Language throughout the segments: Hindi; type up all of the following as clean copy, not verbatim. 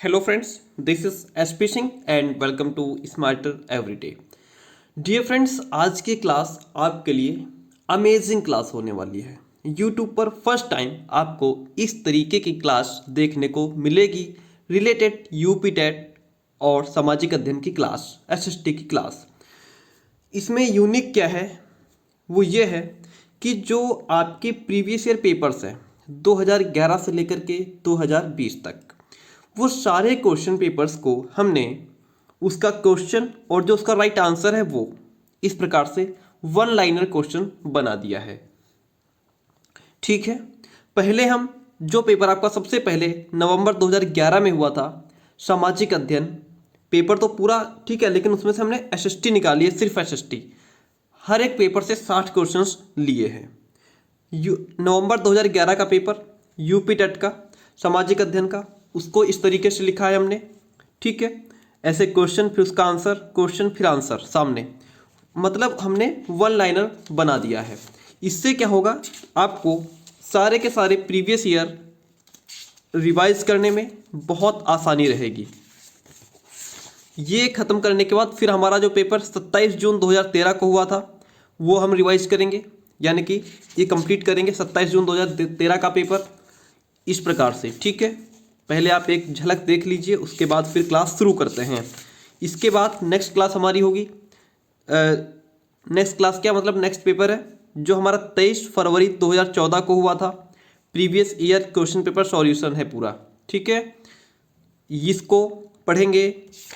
Hello friends, this is SP Singh and welcome to Smarter Everyday. Dear friends, आज की क्लास आपके लिए अमेजिंग क्लास होने वाली है। यूट्यूब पर फर्स्ट टाइम आपको इस तरीके की क्लास देखने को मिलेगी रिलेटेड यूपी टेट और सामाजिक अध्ययन की क्लास, एसएसटी की क्लास। इसमें यूनिक क्या है, वो ये है कि जो आपके प्रीवियस ईयर पेपर्स हैं 2011 से लेकर के 2020 तक, वो सारे क्वेश्चन पेपर्स को हमने उसका क्वेश्चन और जो उसका राइट आंसर है वो इस प्रकार से वन लाइनर क्वेश्चन बना दिया है। ठीक है, पहले हम जो पेपर आपका सबसे पहले नवंबर 2011 में हुआ था सामाजिक अध्ययन पेपर, तो पूरा ठीक है, लेकिन उसमें से हमने एसएसटी निकाली है, सिर्फ एसएसटी। हर एक पेपर से 60 क्वेश्चंस लिए हैं। नवंबर 2011 का पेपर यूपी टेट का सामाजिक अध्ययन का, उसको इस तरीके से लिखा है हमने। ठीक है, ऐसे क्वेश्चन फिर उसका आंसर, क्वेश्चन फिर आंसर सामने, मतलब हमने वन लाइनर बना दिया है। इससे क्या होगा, आपको सारे के सारे प्रीवियस ईयर रिवाइज करने में बहुत आसानी रहेगी। ये ख़त्म करने के बाद फिर हमारा जो पेपर 27 जून 2013 को हुआ था वो हम रिवाइज करेंगे, यानी कि ये कंप्लीट करेंगे 27 जून 2013 का पेपर इस प्रकार से। ठीक है, पहले आप एक झलक देख लीजिए, उसके बाद फिर क्लास शुरू करते हैं। इसके बाद नेक्स्ट क्लास हमारी होगी, नेक्स्ट क्लास क्या मतलब नेक्स्ट पेपर है जो हमारा 23 फरवरी 2014 को हुआ था, previous year question paper solution है पूरा। ठीक है, इसको पढ़ेंगे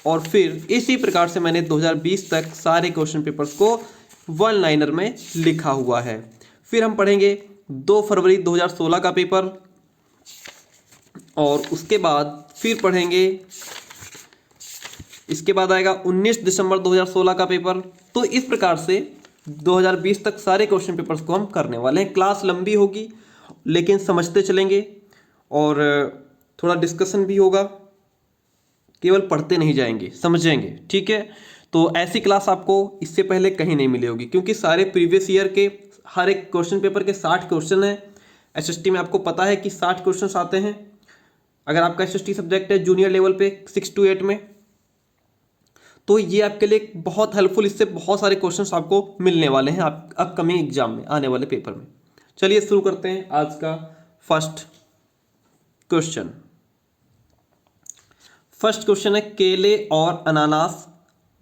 और फिर इसी प्रकार से मैंने 2020 तक सारे क्वेश्चन पेपर्स को वन लाइनर में लिखा हुआ है। फिर हम पढ़ेंगे 2 फरवरी 2016 का पेपर और उसके बाद फिर पढ़ेंगे, इसके बाद आएगा 19 दिसंबर 2016 का पेपर। तो इस प्रकार से 2020 तक सारे क्वेश्चन पेपर्स को हम करने वाले हैं। क्लास लंबी होगी लेकिन समझते चलेंगे और थोड़ा डिस्कशन भी होगा, केवल पढ़ते नहीं जाएंगे, समझेंगे। ठीक है, तो ऐसी क्लास आपको इससे पहले कहीं नहीं मिली होगी, क्योंकि सारे प्रीवियस ईयर के हर एक क्वेश्चन पेपर के 60 क्वेश्चन हैं। एसएसटी में आपको पता है कि 60 क्वेश्चन आते हैं। अगर आपका एसएसटी सब्जेक्ट है जूनियर लेवल पे 6 to 8 में, तो ये आपके लिए बहुत हेल्पफुल, इससे बहुत सारे क्वेश्चंस आपको मिलने वाले हैं आप अपकमिंग एग्जाम में, आने वाले पेपर में। चलिए शुरू करते हैं आज का फर्स्ट क्वेश्चन। फर्स्ट क्वेश्चन है, केले और अनानास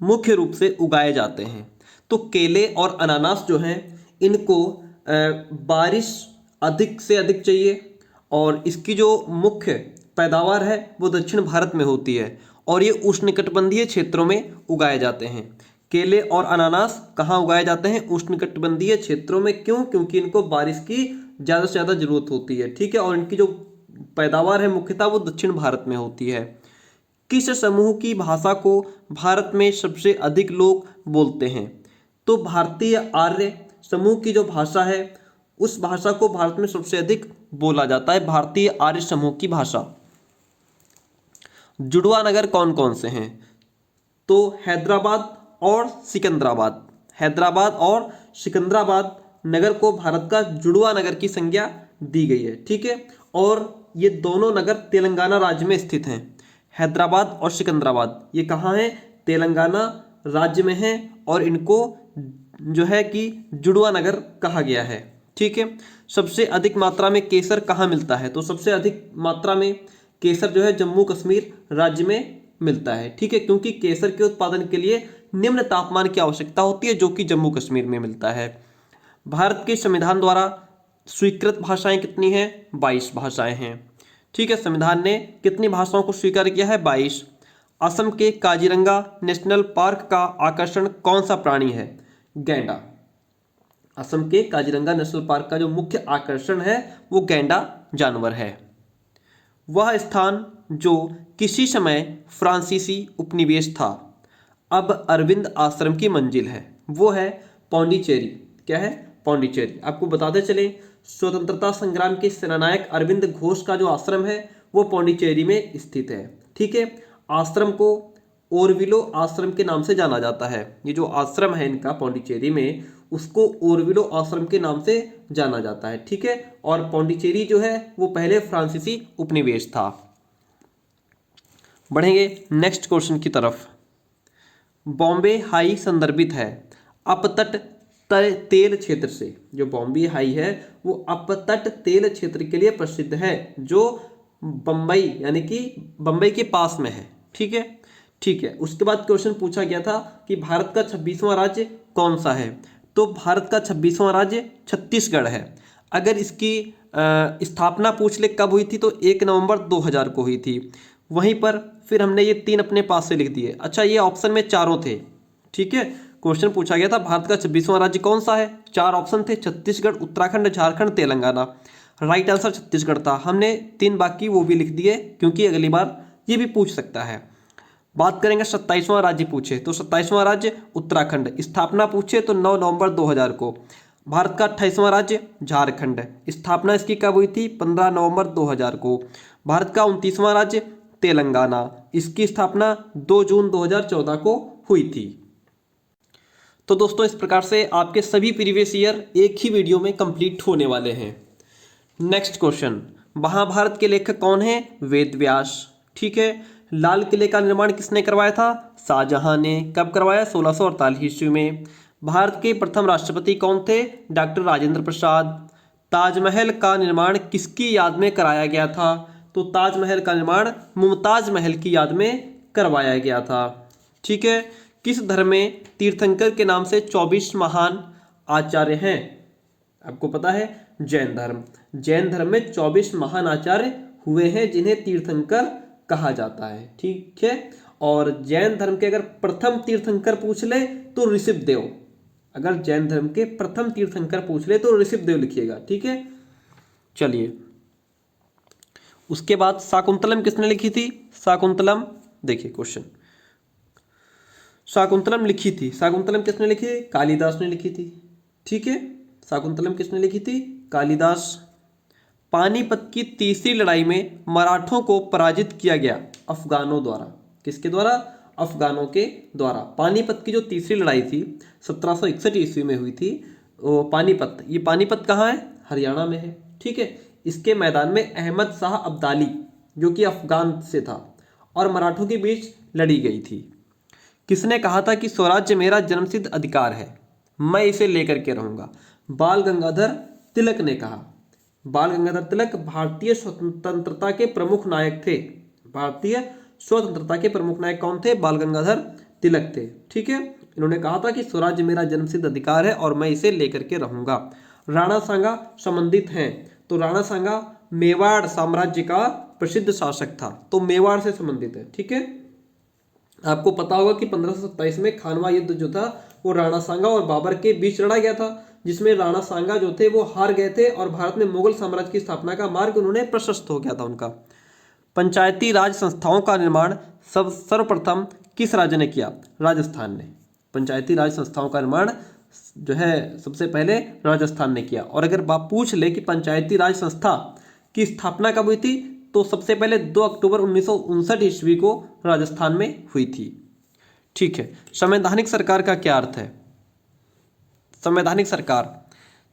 मुख्य रूप से उगाए जाते हैं। तो केले और अनानास जो हैं इनको बारिश अधिक से अधिक चाहिए और इसकी जो मुख्य पैदावार है वो दक्षिण भारत में होती है और ये उष्णकटिबंधीय क्षेत्रों में उगाए जाते हैं। केले और अनानास कहाँ उगाए जाते हैं? उष्णकटिबंधीय क्षेत्रों में। क्यों? क्योंकि इनको बारिश की ज़्यादा से ज़्यादा जरूरत होती है। ठीक है, और इनकी जो पैदावार है मुख्यतः वो दक्षिण भारत में होती है। किस समूह की भाषा को भारत में सबसे अधिक लोग बोलते हैं? तो भारतीय आर्य समूह की जो भाषा है उस भाषा को भारत में सबसे अधिक बोला जाता है, भारतीय आर्य समूह की भाषा। जुड़वा नगर कौन कौन से हैं? तो हैदराबाद और सिकंदराबाद, हैदराबाद और सिकंदराबाद नगर को भारत का जुड़वा नगर की संज्ञा दी गई है। ठीक है, और ये दोनों नगर तेलंगाना राज्य में स्थित हैं। हैदराबाद और सिकंदराबाद ये कहाँ हैं? तेलंगाना राज्य में हैं और इनको जो है कि जुड़वा नगर कहा गया है। ठीक है, सबसे अधिक मात्रा में केसर कहाँ मिलता है? तो सबसे अधिक मात्रा में केसर जो है जम्मू कश्मीर राज्य में मिलता है। ठीक है, क्योंकि केसर के उत्पादन के लिए निम्न तापमान की आवश्यकता होती है जो कि जम्मू कश्मीर में मिलता है। भारत के संविधान द्वारा स्वीकृत भाषाएं कितनी हैं? 22 भाषाएं हैं। ठीक है, संविधान ने कितनी भाषाओं को स्वीकार किया है? 22। असम के काजीरंगा नेशनल पार्क का आकर्षण कौन सा प्राणी है? गैंडा। असम के काजीरंगा नेशनल पार्क का जो मुख्य आकर्षण है वो गैंडा जानवर है। वह स्थान जो किसी समय फ्रांसीसी उपनिवेश था अब अरविंद आश्रम की मंजिल है, वो है पौंडीचेरी। क्या है? पौंडीचेरी। आपको बताते चले, स्वतंत्रता संग्राम के सेनानायक अरविंद घोष का जो आश्रम है वो पौंडीचेरी में स्थित है। ठीक है, आश्रम को ओरविलो आश्रम के नाम से जाना जाता है। ये जो आश्रम है इनका पौंडीचेरी में, उसको ओरविलो आश्रम के नाम से जाना जाता है। ठीक है, और पौंडीचेरी जो है वो पहले फ्रांसीसी उपनिवेश था। बढ़ेंगे नेक्स्ट क्वेश्चन की तरफ। बॉम्बे हाई संदर्भित है अपतट तेल क्षेत्र से। जो बॉम्बे हाई है वो अपतट तेल क्षेत्र के लिए प्रसिद्ध है, जो बम्बई यानी कि बम्बई के पास में है। ठीक है, ठीक है। उसके बाद क्वेश्चन पूछा गया था कि भारत का 26वां राज्य कौन सा है। तो भारत का 26वां राज्य छत्तीसगढ़ है। अगर इसकी स्थापना पूछ ले कब हुई थी, तो 1 नवंबर 2000 को हुई थी। वहीं पर फिर हमने ये 3 अपने पास से लिख दिए। अच्छा, ये ऑप्शन में चारों थे। ठीक है, क्वेश्चन पूछा गया था भारत का 26वां राज्य कौन सा है, 4 ऑप्शन थे, छत्तीसगढ़, उत्तराखंड, झारखंड, तेलंगाना। राइट आंसर छत्तीसगढ़ था। हमने 3 बाकी वो भी लिख दिए, क्योंकि अगली बार ये भी पूछ सकता है। बात करेंगे 27वां राज्य पूछे तो 27वां राज्य उत्तराखंड। स्थापना पूछे तो 9 नवंबर 2000 को। भारत का 28वां राज्य झारखंड। स्थापना इसकी कब हुई थी, 15 नवंबर 2000 को। भारत का 29वां राज्य तेलंगाना। इसकी स्थापना 2 जून 2014 को हुई थी। तो दोस्तों, इस प्रकार से आपके सभी प्रीवियस ईयर एक ही वीडियो में कंप्लीट होने वाले हैं। नेक्स्ट क्वेश्चन, महाभारत के लेखक कौन है, वेद व्यास। ठीक है, लाल किले का निर्माण किसने करवाया था, शाहजहां ने। कब करवाया, 1648 ईस्वी में। भारत के प्रथम राष्ट्रपति कौन थे, डॉक्टर राजेंद्र प्रसाद। ताजमहल का निर्माण किसकी याद में कराया गया था, तो ताजमहल का निर्माण मुमताज महल की याद में करवाया गया था। ठीक है, किस धर्म में तीर्थंकर के नाम से 24 महान आचार्य हैं, आपको पता है, जैन धर्म। जैन धर्म में 24 महान आचार्य हुए हैं, जिन्हें तीर्थंकर कहा जाता है। ठीक है, और जैन धर्म के अगर प्रथम तीर्थंकर पूछ ले तो ऋषभदेव। अगर जैन धर्म के प्रथम तीर्थंकर पूछ ले तो ऋषभदेव लिखिएगा। ठीक है, चलिए। उसके बाद शाकुंतलम किसने लिखी थी, शाकुंतलम, देखिए क्वेश्चन, शाकुंतलम लिखी थी, शाकुंतलम किसने लिखी थी, कालिदास ने लिखी थी। ठीक है, शाकुंतलम किसने लिखी थी, कालिदास। पानीपत की तीसरी लड़ाई में मराठों को पराजित किया गया अफगानों द्वारा। किसके द्वारा, अफगानों के द्वारा। पानीपत की जो तीसरी लड़ाई थी 1761 ईस्वी में हुई थी, वो पानीपत, ये पानीपत कहाँ है, हरियाणा में है। ठीक है, इसके मैदान में अहमद शाह अब्दाली, जो कि अफगान से था, और मराठों के बीच लड़ी गई थी। किसने कहा था कि स्वराज्य मेरा जन्मसिद्ध अधिकार है, मैं इसे लेकर के रहूंगा, बाल गंगाधर तिलक ने कहा। बाल गंगाधर तिलक भारतीय स्वतंत्रता के प्रमुख नायक थे। भारतीय स्वतंत्रता के प्रमुख नायक कौन थे, बाल गंगाधर तिलक थे। ठीक है, इन्होंने कहा था कि स्वराज्य मेरा जन्मसिद्ध अधिकार है और मैं इसे लेकर के रहूंगा। राणा सांगा संबंधित हैं, तो राणा सांगा मेवाड़ साम्राज्य का प्रसिद्ध शासक था, तो मेवाड़ से संबंधित है। ठीक है, आपको पता होगा कि 1527 में खानवा युद्ध जो था वो राणा सांगा और बाबर के बीच लड़ा गया था, जिसमें राणा सांगा जो थे वो हार गए थे और भारत में मुगल साम्राज्य की स्थापना का मार्ग उन्होंने प्रशस्त हो गया था उनका। पंचायती राज संस्थाओं का निर्माण सर्वप्रथम किस राज्य ने किया, राजस्थान ने। पंचायती राज संस्थाओं का निर्माण जो है सबसे पहले राजस्थान ने किया। और अगर बात पूछ ले कि पंचायती राज संस्था की स्थापना कब हुई थी, तो सबसे पहले 2 अक्टूबर 1959 ईस्वी को राजस्थान में हुई थी। ठीक है, संवैधानिक सरकार का क्या अर्थ है, संवैधानिक सरकार,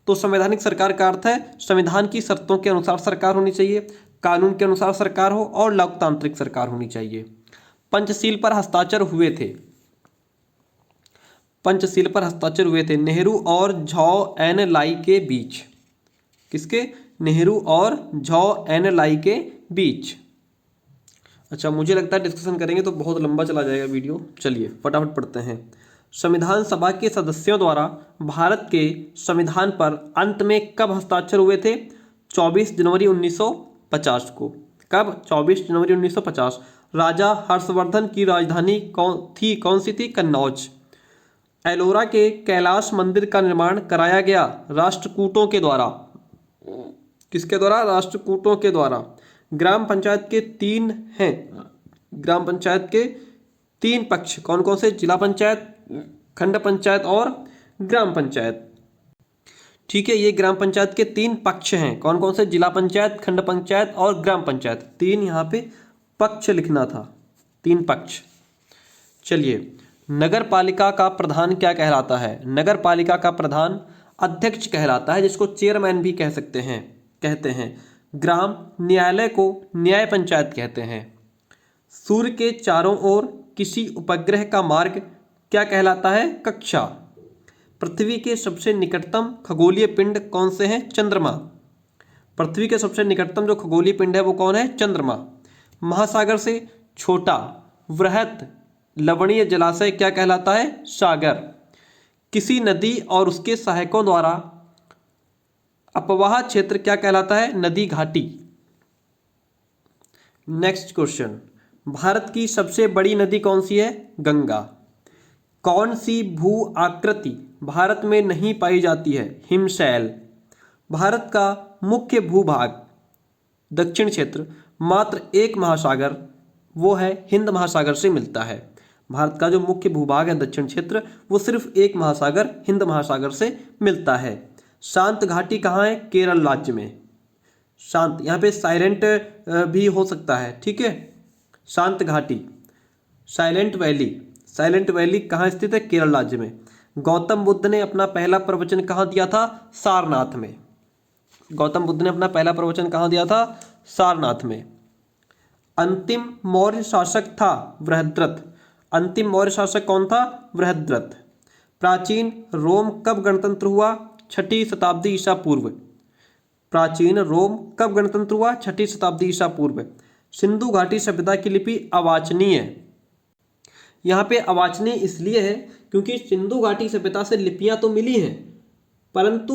तो संवैधानिक सरकार का अर्थ है संविधान की शर्तों के अनुसार सरकार होनी चाहिए, कानून के अनुसार सरकार हो और लोकतांत्रिक सरकार होनी चाहिए। पंचशील पर हस्ताक्षर हुए थे, पंचशील पर हस्ताक्षर हुए थे नेहरू और झाओ एन लाई के बीच। किसके, नेहरू और झाओ एन लाई के बीच। अच्छा, मुझे लगता है डिस्कशन करेंगे तो बहुत लंबा चला जाएगा वीडियो। चलिए फटाफट पढ़ते हैं। संविधान सभा के सदस्यों द्वारा भारत के संविधान पर अंत में कब हस्ताक्षर हुए थे, 24 जनवरी 1950 को। कब, 24 जनवरी 1950। राजा हर्षवर्धन की राजधानी कौन सी थी, कन्नौज। एलोरा के कैलाश मंदिर का निर्माण कराया गया राष्ट्रकूटों के द्वारा। किसके द्वारा, राष्ट्रकूटों के द्वारा। ग्राम पंचायत के 3 हैं, ग्राम पंचायत के 3 पक्ष कौन कौन से, जिला पंचायत, खंड पंचायत और ग्राम पंचायत। ठीक है, ये ग्राम पंचायत के 3 पक्ष हैं, कौन कौन से, जिला पंचायत, खंड पंचायत और ग्राम पंचायत। 3 यहाँ पे पक्ष लिखना था, 3 पक्ष। चलिए, नगर पालिका का प्रधान क्या कहलाता है, नगर पालिका का प्रधान अध्यक्ष कहलाता है, जिसको चेयरमैन भी कह सकते हैं, कहते हैं। ग्राम न्यायालय को न्याय पंचायत कहते हैं। सूर्य के चारों ओर किसी उपग्रह का मार्ग क्या कहलाता है? कक्षा। पृथ्वी के सबसे निकटतम खगोलीय पिंड कौन से हैं? चंद्रमा। पृथ्वी के सबसे निकटतम जो खगोलीय पिंड है वो कौन है? चंद्रमा। महासागर से छोटा वृहत लवणीय जलाशय क्या कहलाता है? सागर। किसी नदी और उसके सहायकों द्वारा अपवाह क्षेत्र क्या कहलाता है? नदी घाटी। नेक्स्ट क्वेश्चन, भारत की सबसे बड़ी नदी कौन सी है? गंगा। कौन सी भू आकृति भारत में नहीं पाई जाती है? हिमशैल। भारत का मुख्य भूभाग दक्षिण क्षेत्र मात्र एक महासागर वो है हिंद महासागर से मिलता है। भारत का जो मुख्य भूभाग है दक्षिण क्षेत्र वो सिर्फ एक महासागर हिंद महासागर से मिलता है। शांत घाटी कहाँ है? केरल राज्य में। शांत, यहाँ पे साइलेंट भी हो सकता है, ठीक है। शांत घाटी, साइलेंट वैली, साइलेंट वैली कहाँ स्थित है? केरल राज्य में। गौतम बुद्ध ने अपना पहला प्रवचन कहाँ दिया था? सारनाथ में। गौतम बुद्ध ने अपना पहला प्रवचन कहाँ दिया था? सारनाथ में। अंतिम मौर्य शासक था बृहद्रथ। अंतिम मौर्य शासक कौन था? बृहद्रथ। प्राचीन रोम कब गणतंत्र हुआ? 6ठी शताब्दी ईसा पूर्व। प्राचीन रोम कब गणतंत्र हुआ? 6ठी शताब्दी ईसा पूर्व। सिंधु घाटी सभ्यता की लिपि अवाचनीय है। यहाँ पे अवाचनीय इसलिए है क्योंकि सिंधु घाटी सभ्यता से लिपियां तो मिली हैं परंतु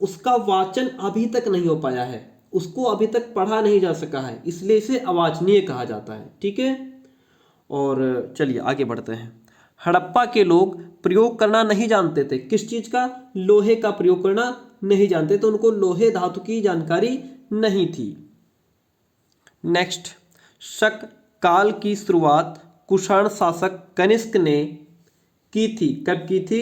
उसका वाचन अभी तक नहीं हो पाया है, उसको अभी तक पढ़ा नहीं जा सका है, इसलिए इसे अवाचनीय कहा जाता है, ठीक है। और चलिए आगे बढ़ते हैं। हड़प्पा के लोग प्रयोग करना नहीं जानते थे। किस चीज का? लोहे का प्रयोग करना नहीं जानते, तो उनको लोहे धातु की जानकारी नहीं थी। नेक्स्ट, शक काल की शुरुआत कुषाण शासक कनिष्क ने की थी। कब की थी?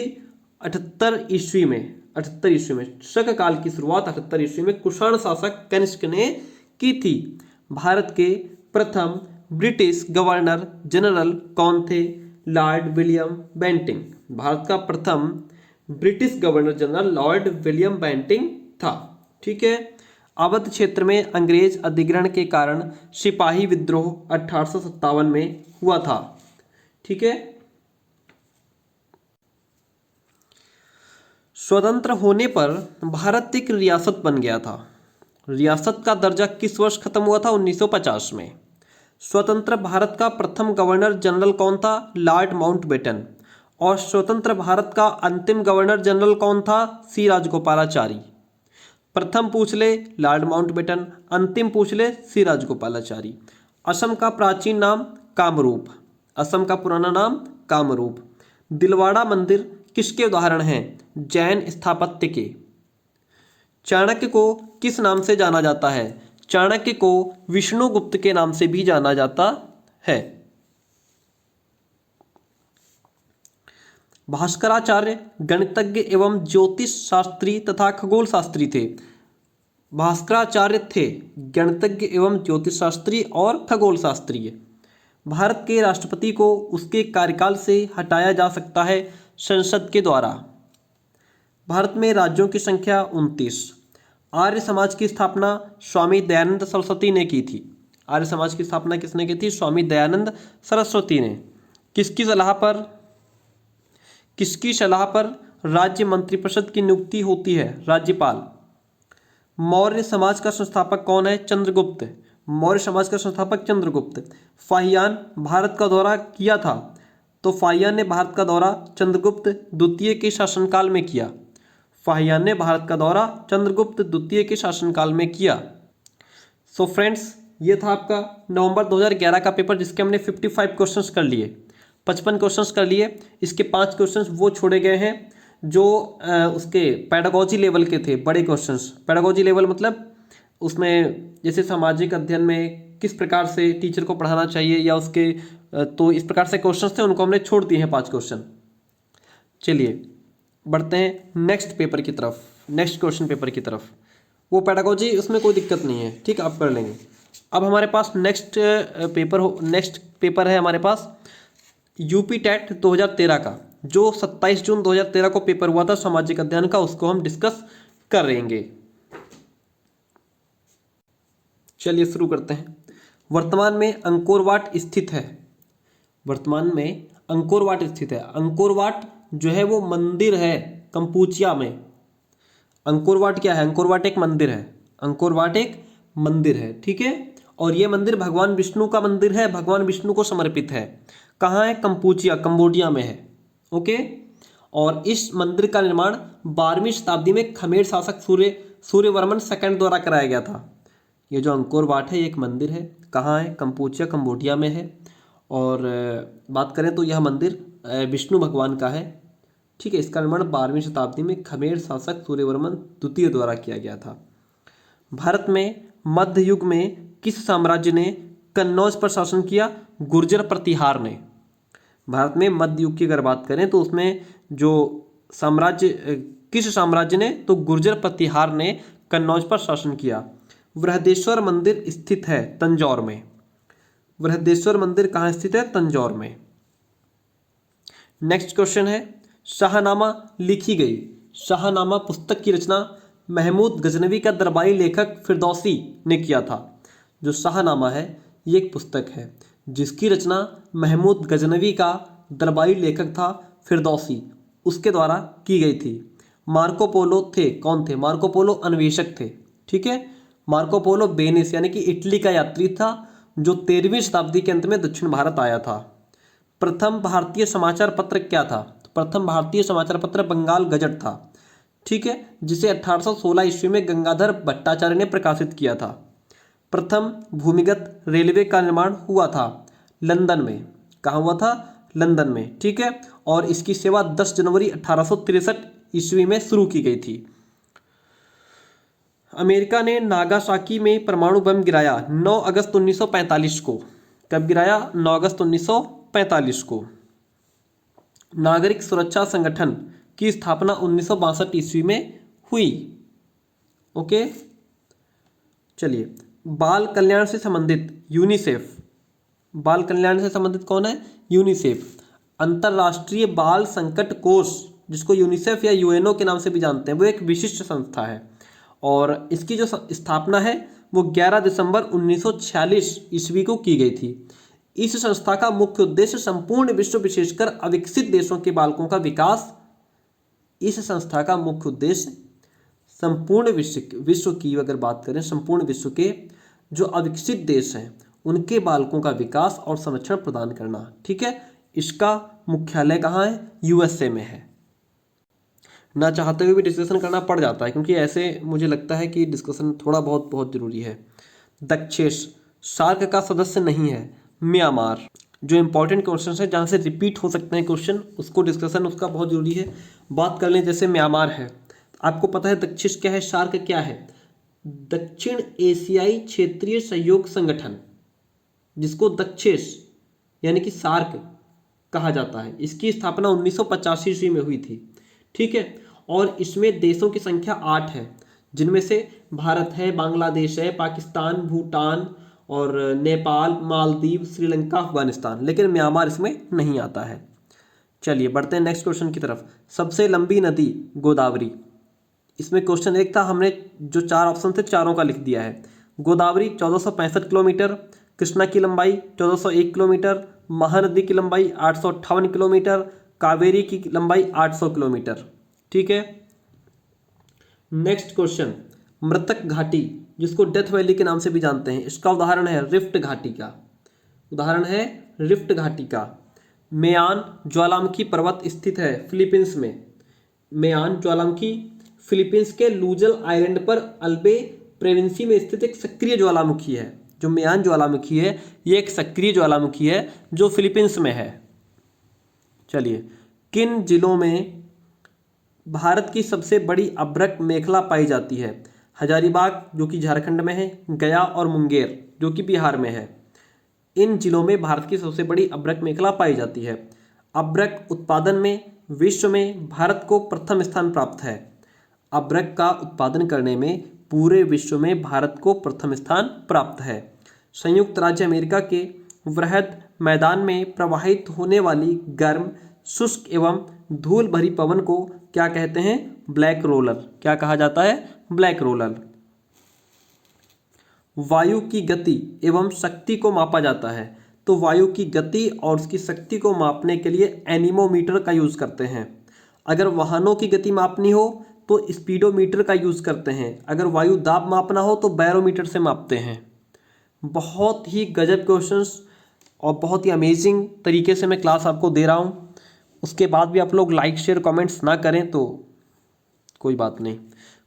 78 ईस्वी में। 78 ईस्वी में शक काल की शुरुआत 78 ईस्वी में कुषाण शासक कनिष्क ने की थी। भारत के प्रथम ब्रिटिश गवर्नर जनरल कौन थे? Lord William Bentinck. भारत का प्रथम British governor general Lord William Bentinck था, ठीक है। अवध क्षेत्र में अंग्रेज अधिग्रहण के कारण सिपाही विद्रोह 1857 में हुआ था, ठीक है। स्वतंत्र होने पर भारत एक रियासत बन गया था। रियासत का दर्जा किस वर्ष खत्म हुआ था? 1950 में। स्वतंत्र भारत का प्रथम गवर्नर जनरल कौन था? Lord Mountbatten. और स्वतंत्र भारत का अंतिम गवर्नर जनरल कौन था? सी राजगोपालाचारी। प्रथम पूछ ले लॉर्ड माउंटबेटन, अंतिम पूछ ले सी राजगोपालाचारी। असम का प्राचीन नाम कामरूप। असम का पुराना नाम कामरूप। दिलवाड़ा मंदिर किसके उदाहरण हैं? जैन स्थापत्य के। चाणक्य को किस नाम से जाना जाता है? चाणक्य को विष्णुगुप्त के नाम से भी जाना जाता है। भास्कराचार्य गणितज्ञ एवं ज्योतिष शास्त्री तथा खगोल शास्त्री थे। भास्कराचार्य थे गणितज्ञ एवं ज्योतिष शास्त्री और खगोल शास्त्री। भारत के राष्ट्रपति को उसके कार्यकाल से हटाया जा सकता है संसद के द्वारा। भारत में राज्यों की संख्या 29। आर्य समाज की स्थापना स्वामी दयानंद सरस्वती ने की थी। आर्य समाज की स्थापना किसने की थी? स्वामी दयानंद सरस्वती ने। किसकी सलाह पर राज्य मंत्रिपरिषद की नियुक्ति होती है? राज्यपाल। मौर्य समाज का संस्थापक कौन है? चंद्रगुप्त। मौर्य समाज का संस्थापक चंद्रगुप्त। फाहियान भारत का दौरा किया था, तो फाहियान ने भारत का दौरा चंद्रगुप्त द्वितीय के शासनकाल में किया। फाहियान ने भारत का दौरा चंद्रगुप्त द्वितीय के शासनकाल में किया। सो फ्रेंड्स, ये था आपका नवंबर 2011 का पेपर जिसके हमने 55 क्वेश्चंस कर लिए, 55 क्वेश्चंस कर लिए। इसके 5 क्वेश्चंस वो छोड़े गए हैं जो उसके पेडागोजी लेवल के थे, बड़े क्वेश्चंस। पेडागोजी लेवल मतलब उसमें जैसे सामाजिक अध्ययन में किस प्रकार से टीचर को पढ़ाना चाहिए या उसके तो इस प्रकार से क्वेश्चंस थे, उनको हमने छोड़ दिए हैं 5 क्वेश्चन। चलिए बढ़ते हैं नेक्स्ट पेपर की तरफ, नेक्स्ट क्वेश्चन पेपर की तरफ। वो पेडागोजी उसमें कोई दिक्कत नहीं है, ठीक, आप कर लेंगे। अब हमारे पास नेक्स्ट पेपर है हमारे पास यूपी टेट 2013 का, जो 27 जून 2013 को पेपर हुआ था सामाजिक अध्ययन का, उसको हम डिस्कस करेंगे। चलिए शुरू करते हैं। वर्तमान में अंकोर वाट स्थित है? वर्तमान में अंकोर वाट स्थित है। अंकोर वाट जो है वो मंदिर है कंपूचिया में। अंकोर वाट क्या है? अंकोर वाट एक मंदिर है। अंकोर वाट एक मंदिर है, ठीक है। और ये मंदिर भगवान विष्णु का मंदिर है, भगवान विष्णु को समर्पित है। कहाँ है? कंपूचिया, कंबोडिया में है। ओके। और इस मंदिर का निर्माण 12वीं शताब्दी में खमेर शासक सूर्यवर्मन सेकंड द्वारा कराया गया था। ये जो अंकोर वाट है ये एक मंदिर है। कहाँ है? कंपूचिया, कंबोडिया में है। और बात करें तो यह मंदिर विष्णु भगवान का है, ठीक है। इसका निर्माण 12वीं शताब्दी में खमेर शासक सूर्यवर्मन द्वितीय द्वारा किया गया था। भारत में मध्य युग में किस साम्राज्य ने कन्नौज पर शासन किया? गुर्जर प्रतिहार ने। भारत में मध्य युग की अगर बात करें तो उसमें जो साम्राज्य, किस साम्राज्य ने? तो गुर्जर प्रतिहार ने कन्नौज पर शासन किया। बृहदेश्वर मंदिर स्थित है तंजौर में। बृहदेश्वर मंदिर कहाँ स्थित है? तंजौर में। नेक्स्ट क्वेश्चन है, शाहनामा लिखी गई। शाहनामा पुस्तक की रचना महमूद गजनवी का दरबारी लेखक फिरदौसी ने किया था। जो शाहनामा है ये एक पुस्तक है जिसकी रचना महमूद गजनवी का दरबारी लेखक था फिरदौसी, उसके द्वारा की गई थी। मार्को पोलो थे, कौन थे? मार्को पोलो अन्वेषक थे, ठीक है। मार्को पोलो वेनिस यानी कि इटली का यात्री था जो 13वीं शताब्दी के अंत में दक्षिण भारत आया था। प्रथम भारतीय समाचार पत्र क्या था? तो प्रथम भारतीय समाचार पत्र बंगाल गजट था, ठीक है, जिसे 1816 ईस्वी में गंगाधर भट्टाचार्य ने प्रकाशित किया था। प्रथम भूमिगत रेलवे का निर्माण हुआ था लंदन में। कहाँ हुआ था? लंदन में, ठीक है। और इसकी सेवा 10 जनवरी 1863 ईस्वी में शुरू की गई थी। अमेरिका ने नागासाकी में परमाणु बम गिराया 9 अगस्त 1945 को। कब गिराया? 9 अगस्त 1945 को। नागरिक सुरक्षा संगठन की स्थापना 1962 ईस्वी में हुई। ओके, चलिए। बाल कल्याण से संबंधित यूनिसेफ, बाल कल्याण से संबंधित कौन है? यूनिसेफ। अंतरराष्ट्रीय बाल संकट कोष, जिसको यूनिसेफ या यूएनओ के नाम से भी जानते हैं, वो एक विशिष्ट संस्था है और इसकी जो स्थापना है वो 11 दिसंबर 1946 ईस्वी को की गई थी। इस संस्था का मुख्य उद्देश्य संपूर्ण विश्व, विशेषकर अविकसित देशों के बालकों का विकास। इस संस्था का मुख्य उद्देश्य संपूर्ण विश्व की अगर बात करें, संपूर्ण विश्व के जो अविकसित देश हैं उनके बालकों का विकास और संरक्षण प्रदान करना, ठीक है। इसका मुख्यालय कहाँ है? यूएसए में है। ना चाहते हुए भी डिस्कशन करना पड़ जाता है क्योंकि ऐसे मुझे लगता है कि डिस्कशन थोड़ा बहुत जरूरी है। दक्षेश सार्क का सदस्य नहीं है। म्यांमार, जो इंपॉर्टेंट क्वेश्चन है जहाँ से रिपीट हो सकते हैं क्वेश्चन, उसको डिस्कशन उसका बहुत जरूरी है। बात कर लें, जैसे म्यांमार है, आपको पता है दक्षेश क्या है, सार्क क्या है? दक्षिण एशियाई क्षेत्रीय सहयोग संगठन, जिसको दक्षेश यानी कि सार्क कहा जाता है। इसकी स्थापना 1985 ईस्वी में हुई थी, ठीक है। और इसमें देशों की संख्या 8 है, जिनमें से भारत है, बांग्लादेश है, पाकिस्तान, भूटान और नेपाल, मालदीव, श्रीलंका, अफगानिस्तान, लेकिन म्यांमार इसमें नहीं आता है। चलिए बढ़ते हैं नेक्स्ट क्वेश्चन की तरफ। सबसे लंबी नदी गोदावरी। इसमें क्वेश्चन एक था, हमने जो 4 ऑप्शन थे चारों का लिख दिया है। गोदावरी 1465 किलोमीटर, कृष्णा की लंबाई 1401 किलोमीटर, महानदी की लंबाई 858 किलोमीटर, कावेरी की लंबाई 800 किलोमीटर, ठीक है। नेक्स्ट क्वेश्चन, मृतक घाटी, जिसको डेथ वैली के नाम से भी जानते हैं, इसका उदाहरण है रिफ्ट घाटी का। उदाहरण है रिफ्ट घाटी का। मेयान ज्वालामुखी पर्वत स्थित है फिलीपींस में। मेयान ज्वालामुखी फिलीपींस के लूजल आइलैंड पर अल्बे प्रोविंस में स्थित एक सक्रिय ज्वालामुखी है। जो मेयान ज्वालामुखी है ये एक सक्रिय ज्वालामुखी है जो फिलीपींस में है। चलिए, किन जिलों में भारत की सबसे बड़ी अभ्रक मेखला पाई जाती है? हजारीबाग, जो कि झारखंड में है, गया और मुंगेर, जो कि बिहार में है। इन जिलों में भारत की सबसे बड़ी अभ्रक मेखला पाई जाती है। अभ्रक उत्पादन में विश्व में भारत को प्रथम स्थान प्राप्त है। अभ्रक का उत्पादन करने में पूरे विश्व में भारत को प्रथम स्थान प्राप्त है। संयुक्त राज्य अमेरिका के वृहद मैदान में प्रवाहित होने वाली गर्म, शुष्क एवं धूल भरी पवन को क्या कहते हैं? Black roller. क्या कहा जाता है? Black roller. वायु की गति एवं शक्ति को मापा जाता है? तो वायु की गति और उसकी शक्ति को मापने के लिए एनीमोमीटर का यूज़ करते हैं। अगर वाहनों की गति मापनी हो तो स्पीडोमीटर का यूज़ करते हैं। अगर वायु दाब मापना हो तो बैरोमीटर से मापते हैं। बहुत ही गजब क्वेश्चंस और बहुत ही अमेजिंग तरीके से मैं क्लास आपको दे रहा हूँ। उसके बाद भी आप लोग लाइक शेयर कमेंट्स ना करें तो कोई बात नहीं।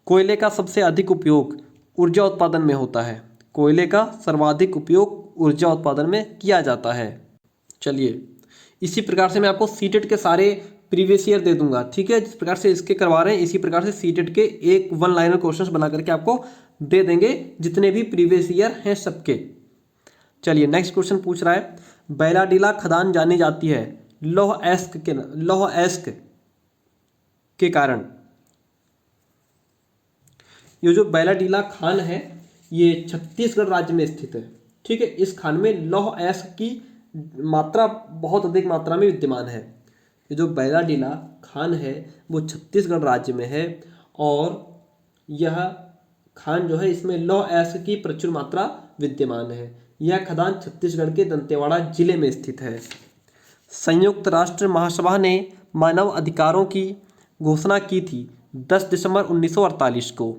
कोयले का सबसे अधिक उपयोग ऊर्जा उत्पादन में होता है। कोयले का सर्वाधिक उपयोग ऊर्जा उत्पादन में किया जाता है। चलिए, इसी प्रकार से मैं आपको सीटेट के सारे प्रीवियस ईयर दे दूंगा, ठीक है। जिस प्रकार से इसके करवा रहे हैं इसी प्रकार से सीटेट के एक वन लाइनर क्वेश्चंस बना करके आपको दे देंगे, जितने भी प्रीवियस ईयर हैं सबके। चलिए, नेक्स्ट क्वेश्चन पूछ रहा है, बैलाडीला खदान जानी जाती है लौह अयस्क के कारण। ये जो बैलाडीला खान है ये छत्तीसगढ़ राज्य में स्थित है, ठीक है। इस खान में लौह अयस्क की मात्रा बहुत अधिक मात्रा में विद्यमान है। ये जो बैलाडीला खान है वो छत्तीसगढ़ राज्य में है और यह खान जो है इसमें लौह अयस्क की प्रचुर मात्रा विद्यमान है। यह खदान छत्तीसगढ़ के दंतेवाड़ा जिले में स्थित है। संयुक्त राष्ट्र महासभा ने मानव अधिकारों की घोषणा की थी 10 दिसंबर 1948 को।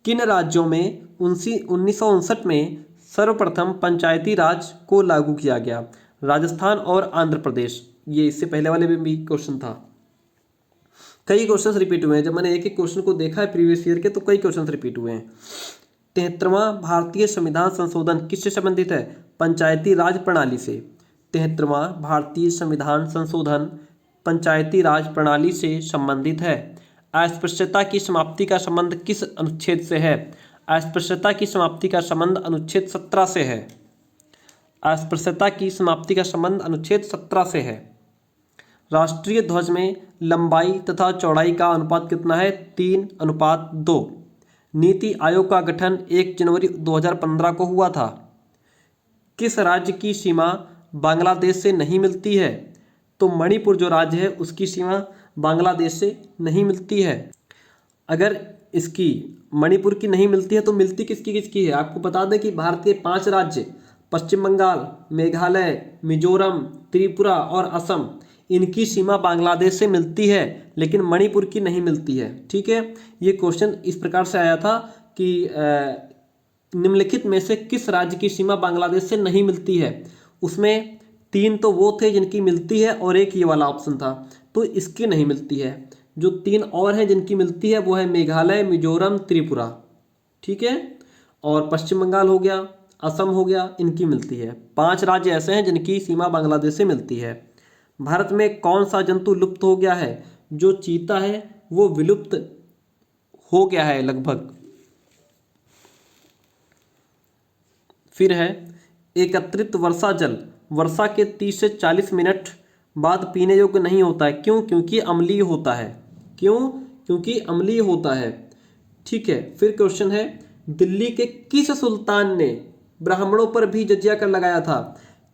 किन राज्यों में 1959 में सर्वप्रथम पंचायती राज को लागू किया गया? राजस्थान और आंध्र प्रदेश। ये इससे पहले वाले में भी क्वेश्चन था। कई क्वेश्चंस रिपीट हुए हैं। जब मैंने एक एक क्वेश्चन को देखा है प्रीवियस ईयर के तो कई क्वेश्चंस रिपीट हुए हैं। 73वां भारतीय संविधान संशोधन किससे संबंधित है? पंचायती राज प्रणाली से। 73वां भारतीय संविधान संशोधन पंचायती राज प्रणाली से संबंधित है। अस्पृश्यता की समाप्ति का संबंध किस अनुच्छेद से है? अस्पृश्यता की समाप्ति का संबंध अनुच्छेद 17 से है। अस्पृश्यता की समाप्ति का संबंध अनुच्छेद 17 से है। राष्ट्रीय ध्वज में लंबाई तथा चौड़ाई का अनुपात कितना है? 3:2। नीति आयोग का गठन 1 जनवरी 2015 को हुआ था। किस राज्य की सीमा बांग्लादेश से नहीं मिलती है? तो मणिपुर जो राज्य है उसकी सीमा बांग्लादेश से नहीं मिलती है। अगर इसकी मणिपुर की नहीं मिलती है तो मिलती किसकी किसकी है? आपको बता दें कि भारत के 5 राज्य पश्चिम बंगाल, मेघालय, मिजोरम, त्रिपुरा और असम, इनकी सीमा बांग्लादेश से मिलती है लेकिन मणिपुर की नहीं मिलती है, ठीक है। ये क्वेश्चन इस प्रकार से आया था कि निम्नलिखित में से किस राज्य की सीमा बांग्लादेश से नहीं मिलती है? उसमें 3 तो वो थे जिनकी मिलती है और एक ये वाला ऑप्शन था, तो इसकी नहीं मिलती है। जो 3 और हैं जिनकी मिलती है वो है मेघालय, मिजोरम, त्रिपुरा, ठीक है। और पश्चिम बंगाल हो गया, असम हो गया, इनकी मिलती है। 5 राज्य ऐसे हैं जिनकी सीमा बांग्लादेश से मिलती है। भारत में कौन सा जंतु लुप्त हो गया है? जो चीता है वो विलुप्त हो गया है लगभग। फिर है एकत्रित वर्षा जल वर्षा के 30 से 40 मिनट बाद पीने योग्य नहीं होता है। क्यों? क्योंकि अम्लीय होता है। क्यों? क्योंकि अम्लीय होता है, ठीक है। फिर क्वेश्चन है, दिल्ली के किस सुल्तान ने ब्राह्मणों पर भी जजिया कर लगाया था?